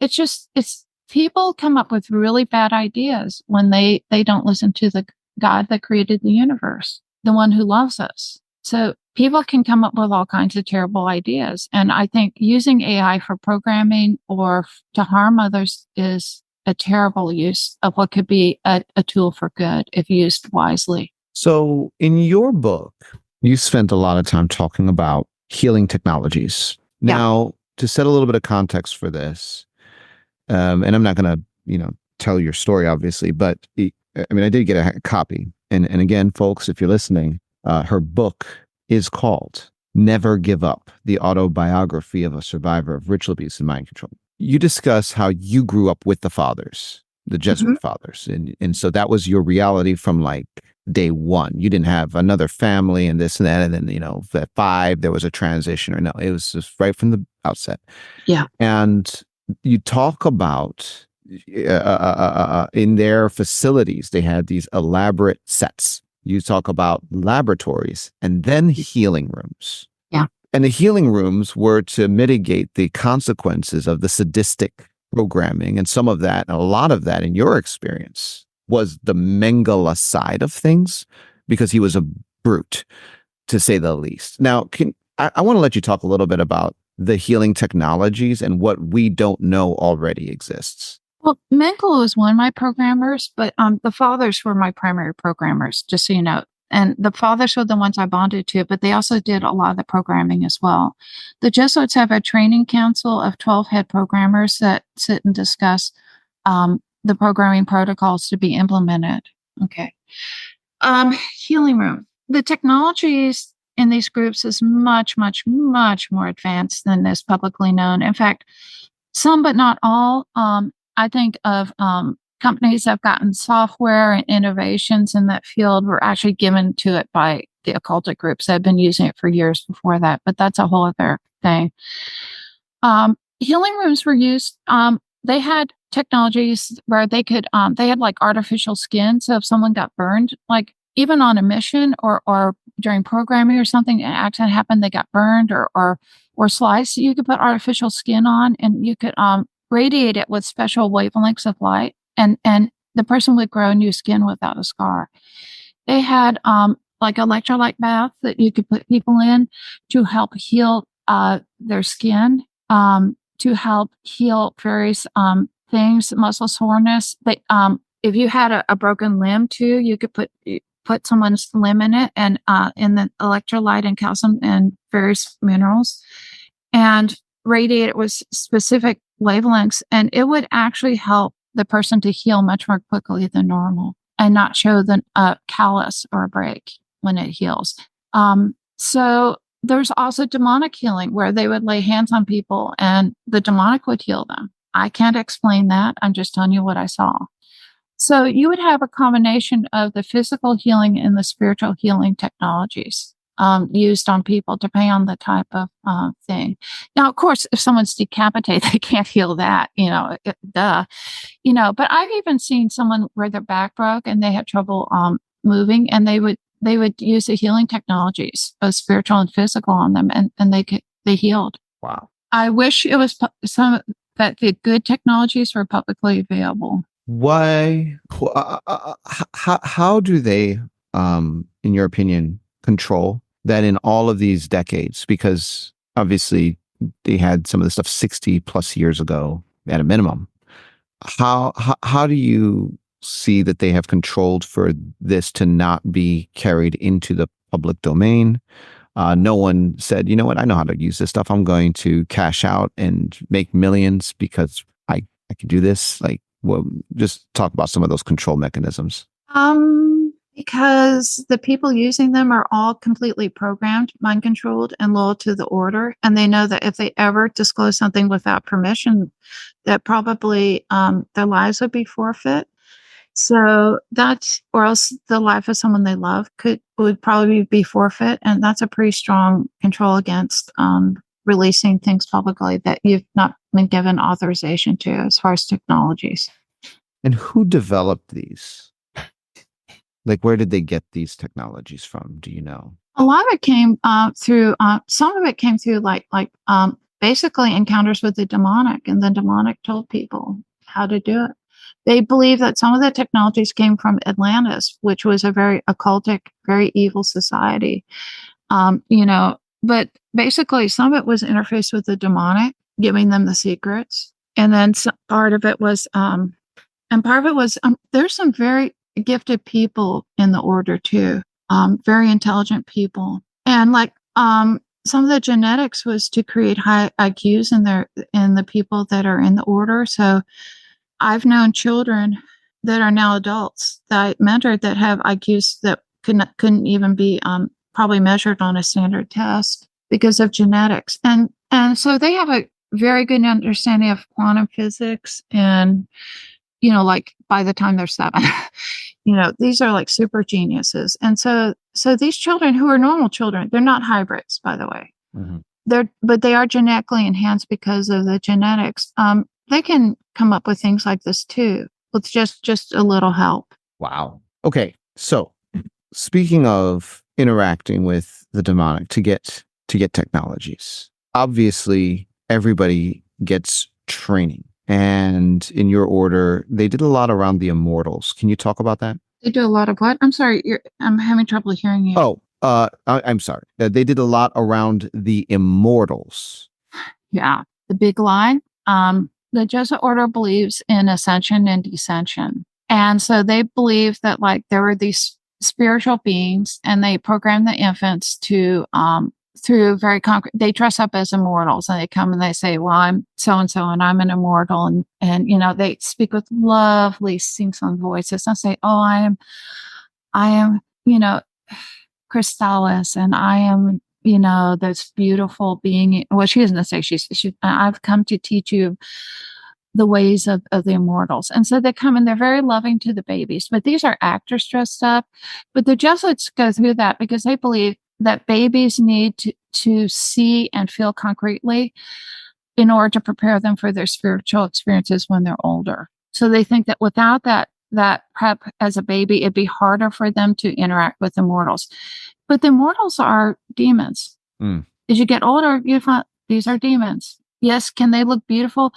it's people come up with really bad ideas when they don't listen to the God that created the universe, the one who loves us. So people can come up with all kinds of terrible ideas. And I think using AI for programming or to harm others is a terrible use of what could be a tool for good if used wisely. So in your book, you spent a lot of time talking about healing technologies. Now, to set a little bit of context for this, and I'm not going to, tell your story, obviously, but I did get a copy. And again, folks, if you're listening, her book is called Never Give Up, the autobiography of a survivor of ritual abuse and mind control. You discuss how you grew up with the fathers, the Jesuit fathers. And so that was your reality from like day one. You didn't have another family and this and that. And then, at 5, there was a transition, or no, it was just right from the outset. Yeah. And you talk about in their facilities, they had these elaborate sets. You talk about laboratories and then healing rooms. Yeah. And the healing rooms were to mitigate the consequences of the sadistic programming. And some of that, and a lot of that in your experience, was the Mengele side of things, because he was a brute, to say the least. Now, I want to let you talk a little bit about the healing technologies and what we don't know already exists. Well, Menkel was one of my programmers, but the fathers were my primary programmers, just so you know. And the fathers were the ones I bonded to, but they also did a lot of the programming as well. The Jesuits have a training council of 12 head programmers that sit and discuss the programming protocols to be implemented. Okay. Healing room. The technologies in these groups is much, much, much more advanced than is publicly known. In fact, some but not all. I think of companies that have gotten software and innovations in that field were actually given to it by the occultic groups that had been using it for years before that, but that's a whole other thing. Healing rooms were used. They had technologies where they could, they had like artificial skin. So if someone got burned, like even on a mission or during programming or something, an accident happened, they got burned or sliced, you could put artificial skin on and you could radiate it with special wavelengths of light, and the person would grow new skin without a scar. They had like electrolyte baths that you could put people in to help heal their skin, to help heal various things, muscle soreness. They, if you had a broken limb too, you could put someone's limb in it and in the electrolyte and calcium and various minerals and radiate it with specific wavelengths, and it would actually help the person to heal much more quickly than normal and not show a callus or a break when it heals. So there's also demonic healing where they would lay hands on people and the demonic would heal them. I can't explain that. I'm just telling you what I saw. So you would have a combination of the physical healing and the spiritual healing technologies used on people, depending on the type of thing. Now, of course, if someone's decapitated, they can't heal that, duh. But I've even seen someone where their back broke and they had trouble moving, and they would use the healing technologies, both spiritual and physical, on them, and they healed. Wow. I wish it was that the good technologies were publicly available. Why? How do they, in your opinion, control that in all of these decades? Because obviously they had some of the stuff 60 plus years ago at a minimum. How do you see that they have controlled for this to not be carried into the public domain? No one said, you know what, I know how to use this stuff. I'm going to cash out and make millions because I can do this. Like, well, just talk about some of those control mechanisms. Because the people using them are all completely programmed, mind controlled, and loyal to the order. And they know that if they ever disclose something without permission, that probably their lives would be forfeit. So that's, or else the life of someone they love would probably be forfeit. And that's a pretty strong control against releasing things publicly that you've not been given authorization to as far as technologies. And who developed these? Like, where did they get these technologies from? Do you know? A lot of it came through, some of it came through basically encounters with the demonic, and the demonic told people how to do it. They believe that some of the technologies came from Atlantis, which was a very occultic, very evil society. But basically some of it was interfaced with the demonic, giving them the secrets. And then part of it was, there's some very gifted people in the order too, very intelligent people. And some of the genetics was to create high IQs in the people that are in the order. So I've known children that are now adults that I mentored that have IQs that couldn't even be probably measured on a standard test because of genetics. And so they have a very good understanding of quantum physics, and by the time they're 7, these are like super geniuses. And so these children who are normal children, they're not hybrids, by the way. Mm-hmm. But they are genetically enhanced because of the genetics. They can come up with things like this too, with just a little help. Wow. Okay. So speaking of interacting with the demonic to get technologies, obviously everybody gets training. And in your order, they did a lot around the immortals. Can you talk about that? They do a lot of what? I'm sorry, I'm having trouble hearing you. Oh, I'm sorry. They did a lot around the immortals. Yeah, the big lie. the Jesuit order believes in ascension and descension. And so they believe that like there were these spiritual beings and they program the infants to through very concrete, they dress up as immortals and they come and they say, well, I'm so and so and I'm an immortal. And, you know, they speak with lovely sing-song voices and say, oh, I am, you know, Crystallis and I am, you know, this beautiful being. Well, she doesn't say I've come to teach you the ways of the immortals. And so they come and they're very loving to the babies, but these are actors dressed up. But the Jesuits go through that because they believe that babies need to see and feel concretely in order to prepare them for their spiritual experiences when they're older. So they think that without that prep as a baby, it'd be harder for them to interact with immortals. But the immortals are demons. As you get older, you find these are demons. Yes, can they look beautiful?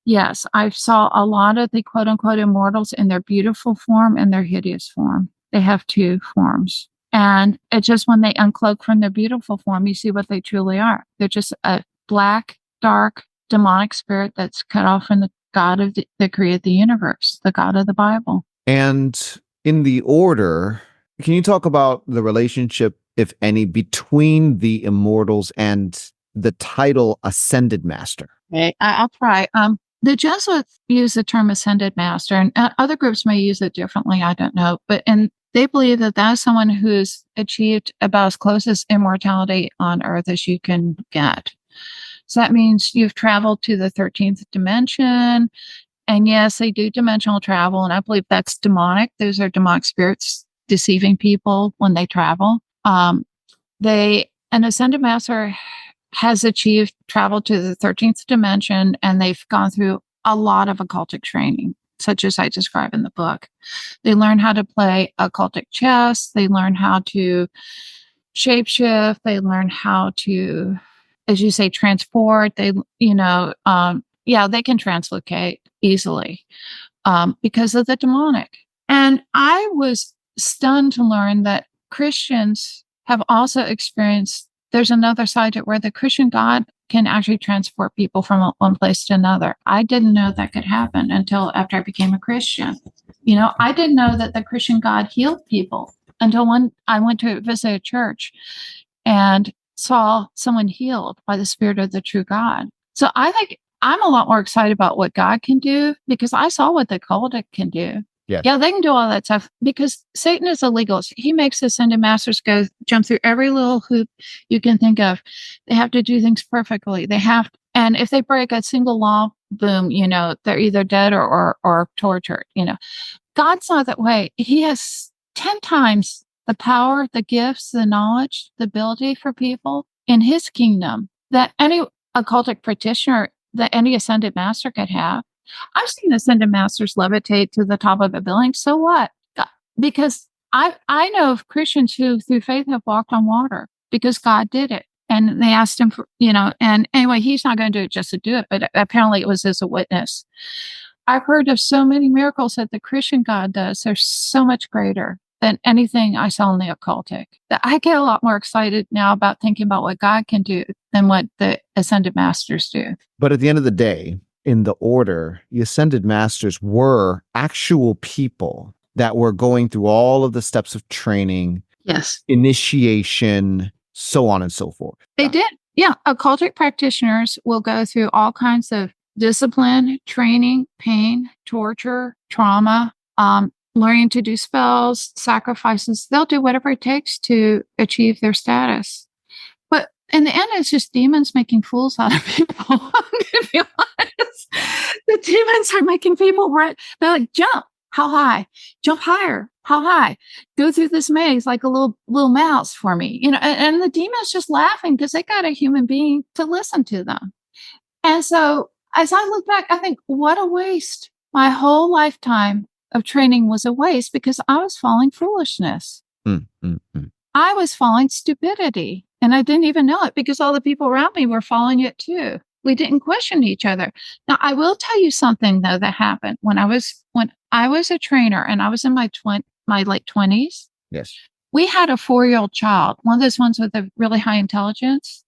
Yes, I saw a lot of the quote unquote immortals in their beautiful form and their hideous form. They have two forms. And it's just when they uncloak from their beautiful form, you see what they truly are. They're just a black, dark, demonic spirit that's cut off from the God that created the universe, the God of the Bible. And in the order, can you talk about the relationship, if any, between the immortals and the title Ascended Master? Okay, I'll try. The Jesuits use the term Ascended Master, and other groups may use it differently. I don't know. And they believe that that's someone who's achieved about as close as immortality on earth as you can get. So that means you've traveled to the 13th dimension. And yes, they do dimensional travel. And I believe that's demonic. Those are demonic spirits deceiving people when they travel. An Ascended Master has achieved travel to the 13th dimension, and they've gone through a lot of occultic training, such as I describe in the book. They learn how to play occultic chess. They learn how to shapeshift. They learn how to, as you say, transport. They can translocate easily because of the demonic. And I was stunned to learn that Christians have also experienced, there's another side to it where the Christian God can actually transport people from one place to another. I didn't know that could happen until after I became a Christian. You know, I didn't know that the Christian God healed people until I went to visit a church and saw someone healed by the Spirit of the true God. So I think I'm a lot more excited about what God can do because I saw what the cultic can do. Yeah, they can do all that stuff because Satan is a legalist. He makes Ascended Masters jump through every little hoop you can think of. They have to do things perfectly. And if they break a single law, boom, you know, they're either dead or tortured, you know. God's not that way. He has 10 times the power, the gifts, the knowledge, the ability for people in his kingdom that any occultic practitioner, that any Ascended Master could have. I've seen Ascended Masters levitate to the top of a building. So what? Because I know of Christians who through faith have walked on water because God did it. And they asked him for, you know, and anyway, he's not going to do it just to do it, but apparently it was as a witness. I've heard of so many miracles that the Christian God does. They're so much greater than anything I saw in the occultic. That I get a lot more excited now about thinking about what God can do than what the Ascended Masters do. But at the end of the day, in the order, the Ascended Masters were actual people that were going through all of the steps of training, yes, initiation, so on and so forth. They did. Yeah. Occultic practitioners will go through all kinds of discipline, training, pain, torture, trauma, learning to do spells, sacrifices. They'll do whatever it takes to achieve their status. But in the end, it's just demons making fools out of people. I'm going to be honest. The demons are making people right. They're like, jump. How high? Jump higher. How high? Go through this maze like a little mouse for me. You know, and the demon's just laughing because they got a human being to listen to them. And so as I look back, I think, what a waste. My whole lifetime of training was a waste because I was following foolishness. I was following stupidity. And I didn't even know it because all the people around me were following it too. We didn't question each other. Now, I will tell you something, though, that happened when I was a trainer and I was in my late 20s. Yes. We had a 4-year-old child, one of those ones with a really high intelligence.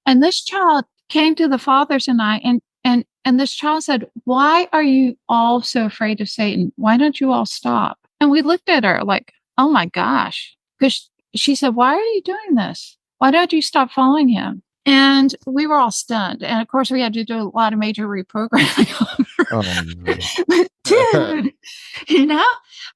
And this child came to the fathers and I, and And this child said, "Why are you all so afraid of Satan? Why don't you all stop?" And we looked at her like, "Oh my gosh." Because she said, "Why are you doing this? Why don't you stop following him?" And we were all stunned. And of course, we had to do a lot of major reprogramming on her. Oh, no. But dude, you know?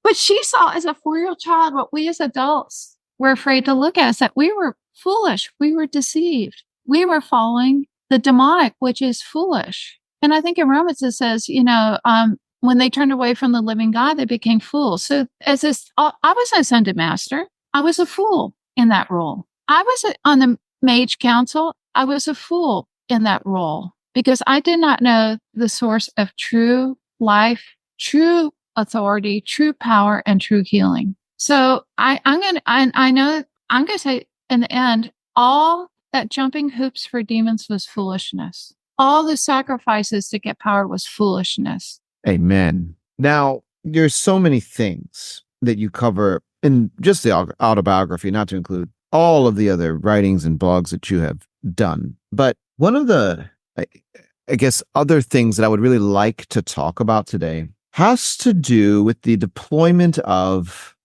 But she saw as a 4-year-old child what we as adults were afraid to look at is that we were foolish. We were deceived. We were following the demonic, which is foolish. And I think in Romans it says, when they turned away from the living God, they became fools. So as this, I was a Sunday master. I was a fool in that role. I was on the mage council. I was a fool in that role because I did not know the source of true life, true authority, true power, and true healing. So I know I'm going to say in the end, all that jumping hoops for demons was foolishness. All the sacrifices to get power was foolishness. Amen. Now, there's so many things that you cover in just the autobiography, not to include all of the other writings and blogs that you have done. But one of the, I guess, other things that I would really like to talk about today has to do with the deployment of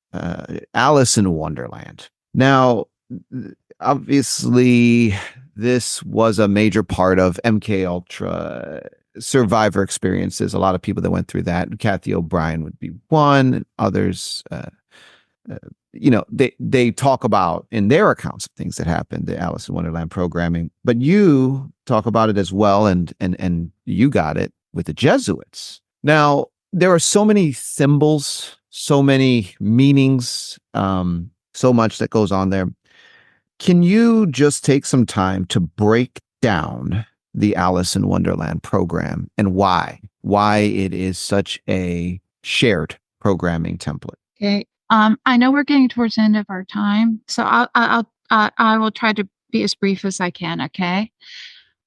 Alice in Wonderland. Now, obviously, this was a major part of MK Ultra survivor experiences. A lot of people that went through that. Kathy O'Brien would be one. Others, they talk about in their accounts of things that happened, the Alice in Wonderland programming. But you talk about it as well, and you got it with the Jesuits. Now, there are so many symbols, so many meanings, so much that goes on there. Can you just take some time to break down the Alice in Wonderland program and why it is such a shared programming template? Okay. I know we're getting towards the end of our time, so I will try to be as brief as I can. Okay.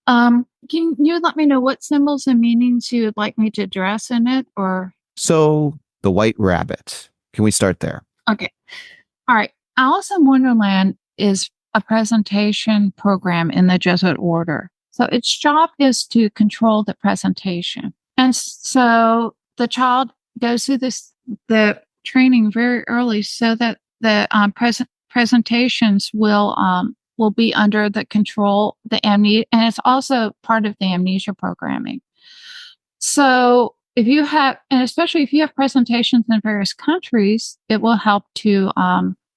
Can you let me know what symbols and meanings you would like me to address in it, or? So the White Rabbit. Can we start there? Okay. All right. Alice in Wonderland is a presentation program in the Jesuit order. So its job is to control the presentation. And so the child goes through the training very early so that the presentations will be under the control, the amnesia, and it's also part of the amnesia programming. So if you have, and especially if you have presentations in various countries, it will help to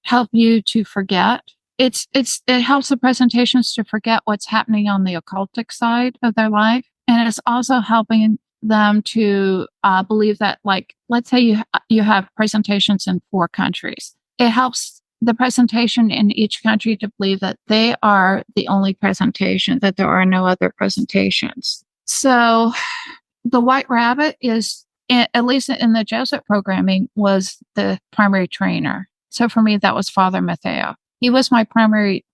help you to forget. It helps the presentations to forget what's happening on the occultic side of their life, and it's also helping them to believe that, like, let's say you have presentations in 4 countries. It helps the presentation in each country to believe that they are the only presentation, that there are no other presentations. So the White Rabbit is, at least in the Jesuit programming, was the primary trainer. So for me, that was Father Matteo. He was my primary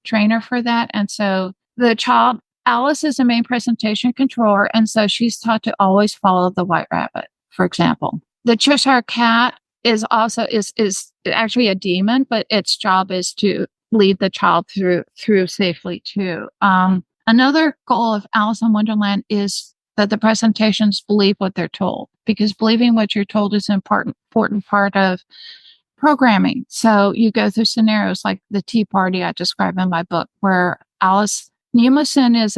trainer for that. And so the child, Alice, is the main presentation controller. And so she's taught to always follow the White Rabbit, for example. The Cheshire Cat is also is actually a demon, but its job is to lead the child through safely too. Another goal of Alice in Wonderland is that the presentations believe what they're told, because believing what you're told is an important part of programming. So you go through scenarios like the Tea Party I describe in my book, where Alice Pneumosin is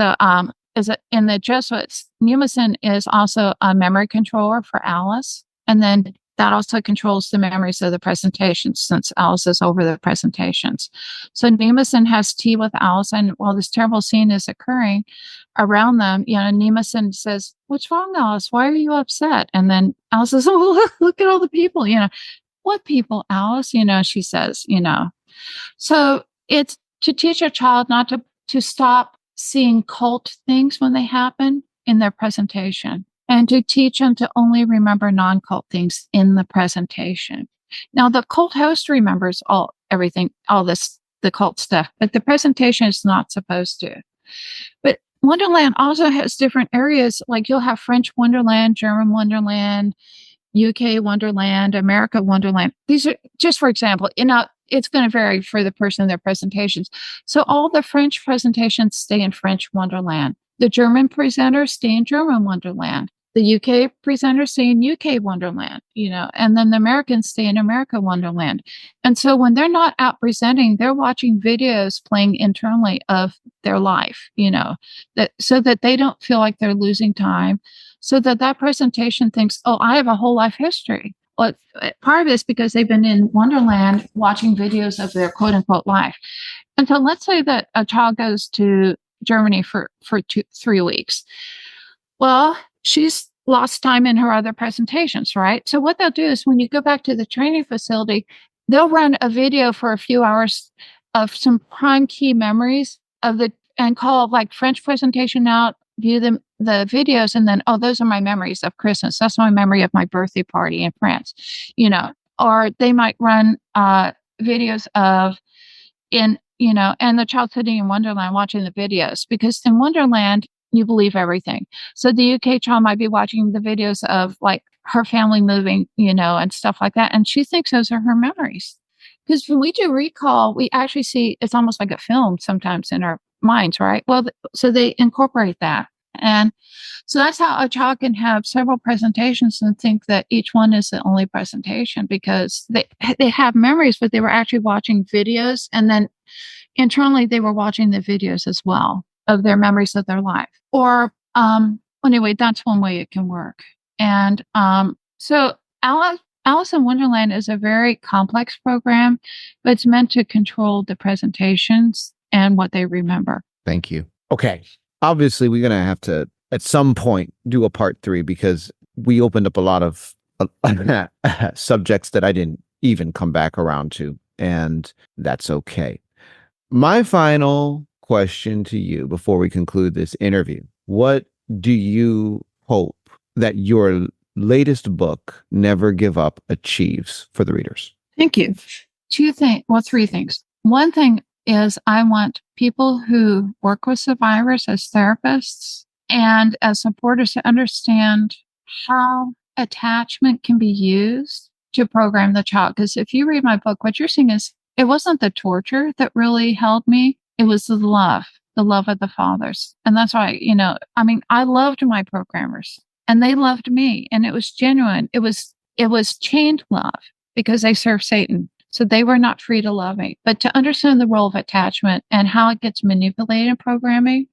in the Jesuits. Pneumosin is also a memory controller for Alice, and then that also controls the memories of the presentations, since Alice is over the presentations. So Pneumosin has tea with Alice, and while this terrible scene is occurring around them, Pneumosin says, "What's wrong, Alice? Why are you upset?" And then Alice says, "Oh, look at all the people, What people, Alice?" She says, So it's to teach a child not to stop seeing cult things when they happen in their presentation, and to teach them to only remember non-cult things in the presentation. Now, the cult host remembers everything, all this, the cult stuff, but the presentation is not supposed to. But Wonderland also has different areas, like you'll have French Wonderland, German Wonderland, UK Wonderland, America Wonderland. These are just, for example, it's going to vary for the person in their presentations. So all the French presentations stay in French Wonderland. The German presenters stay in German Wonderland. The UK presenters stay in UK Wonderland, and then the Americans stay in America Wonderland. And so when they're not out presenting, they're watching videos playing internally of their life, so that they don't feel like they're losing time, so that presentation thinks, oh, I have a whole life history. Well, part of it is because they've been in Wonderland watching videos of their quote unquote life. And so let's say that a child goes to Germany for 3 weeks. Well, she's lost time in her other presentations, right? So what they'll do is when you go back to the training facility, they'll run a video for a few hours of some prime key memories and call like French presentation out, view the videos, and then, oh, those are my memories of Christmas. That's my memory of my birthday party in France, or they might run videos of and the child sitting in Wonderland watching the videos, because in Wonderland, you believe everything. So the UK child might be watching the videos of like her family moving, and stuff like that. And she thinks those are her memories. Because when we do recall, we actually see it's almost like a film sometimes in our minds, right? Well, so they incorporate that. And so that's how a child can have several presentations and think that each one is the only presentation, because they have memories, but they were actually watching videos. And then internally, they were watching the videos as well of their memories of their life. Or anyway, that's one way it can work. And so Alice in Wonderland is a very complex program, but it's meant to control the presentations and what they remember. Thank you. Okay. Obviously, we're going to have to, at some point, do a part 3, because we opened up a lot of subjects that I didn't even come back around to, and that's okay. My final question to you before we conclude this interview: what do you hope that your latest book, Never Give Up, achieves for the readers? Thank you. 3 things. One thing is I want people who work with survivors as therapists and as supporters to understand how attachment can be used to program the child. Because if you read my book, what you're seeing is it wasn't the torture that really held me. It was the love of the fathers. And that's why, I loved my programmers and they loved me, and it was genuine. It was chained love because they served Satan. So they were not free to love me. But to understand the role of attachment and how it gets manipulated in programming,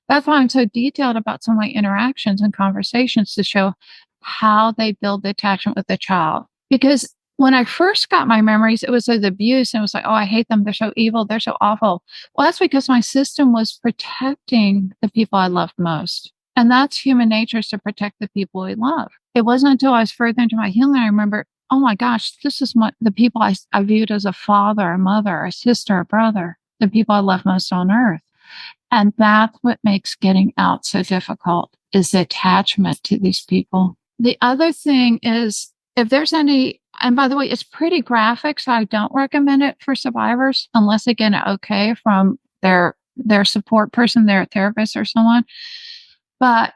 that's why I'm so detailed about some of my interactions and conversations, to show how they build the attachment with the child. Because when I first got my memories, it was of abuse, and it was like, oh, I hate them. They're so evil. They're so awful. Well, that's because my system was protecting the people I loved most. And that's human nature, is to protect the people we love. It wasn't until I was further into my healing I remember, oh my gosh, this is the people I viewed as a father, a mother, a sister, a brother, the people I love most on earth. And that's what makes getting out so difficult, is the attachment to these people. The other thing is, if there's any, and by the way, it's pretty graphic, so I don't recommend it for survivors unless they get an okay from their support person, their therapist or someone. But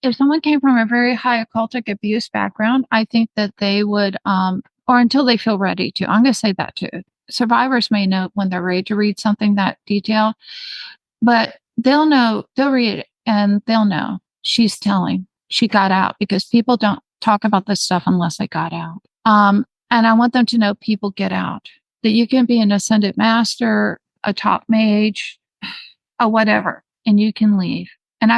if someone came from a very high occultic abuse background, I think that they would, or until they feel ready to. I'm going to say that too. Survivors may know when they're ready to read something that detailed, but they'll read it and they'll know she's telling, she got out, because people don't talk about this stuff unless they got out. And I want them to know people get out, that you can be an ascended master, a top mage, a whatever, and you can leave. And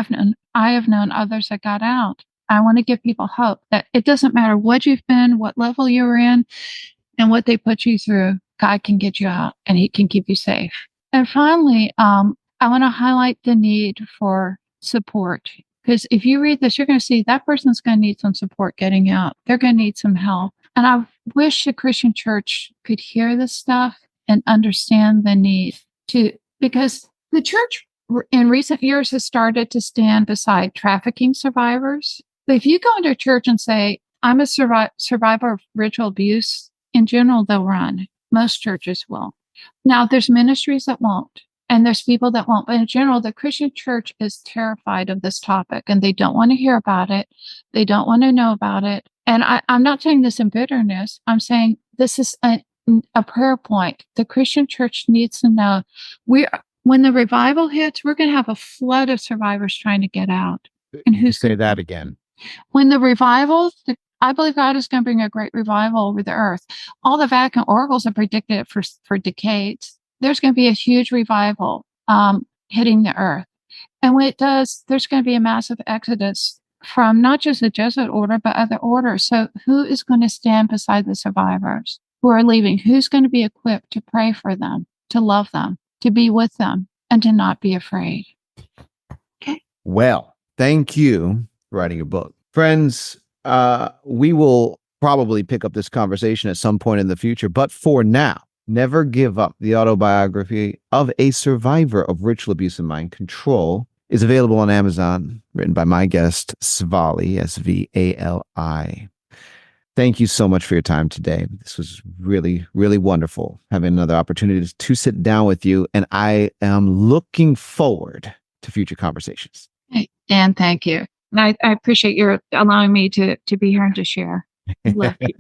I have known others that got out. I want to give people hope that it doesn't matter what you've been, what level you were in, and what they put you through. God can get you out, and He can keep you safe. And finally, I want to highlight the need for support. Because if you read this, you're going to see that person's going to need some support getting out. They're going to need some help. And I wish the Christian church could hear this stuff and understand the need to, because the church in recent years has started to stand beside trafficking survivors. But if you go into a church and say, I'm a survivor of ritual abuse, in general, they'll run. Most churches will. Now, there's ministries that won't, and there's people that won't. But in general, the Christian church is terrified of this topic, and they don't want to hear about it. They don't want to know about it. And I'm not saying this in bitterness. I'm saying this is a prayer point. The Christian church needs to know When the revival hits, we're going to have a flood of survivors trying to get out. And You who's say that again? when the revivals, I believe God is going to bring a great revival over the earth. All the Vatican oracles have predicted it for decades. There's going to be a huge revival hitting the earth. And when it does, there's going to be a massive exodus from not just the Jesuit order, but other orders. So who is going to stand beside the survivors who are leaving? Who's going to be equipped to pray for them, to love them, to be with them, and to not be afraid? Okay. Well, thank you for writing your book. Friends, we will probably pick up this conversation at some point in the future, but for now, Never Give Up, the autobiography of a survivor of ritual abuse and mind control, is available on Amazon, written by my guest, Svali, Svali. Thank you so much for your time today. This was really, really wonderful having another opportunity to sit down with you, and I am looking forward to future conversations. Hey, Dan, thank you. And I appreciate your allowing me to be here and to share. Love you.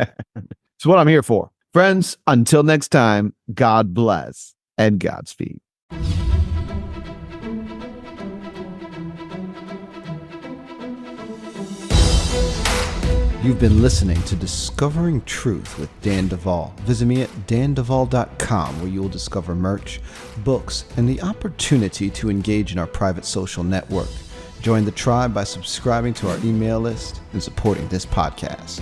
It's what I'm here for. Friends, until next time, God bless and Godspeed. You've been listening to Discovering Truth with Dan Duval. Visit me at danduval.com, where you will discover merch, books, and the opportunity to engage in our private social network. Join the tribe by subscribing to our email list and supporting this podcast.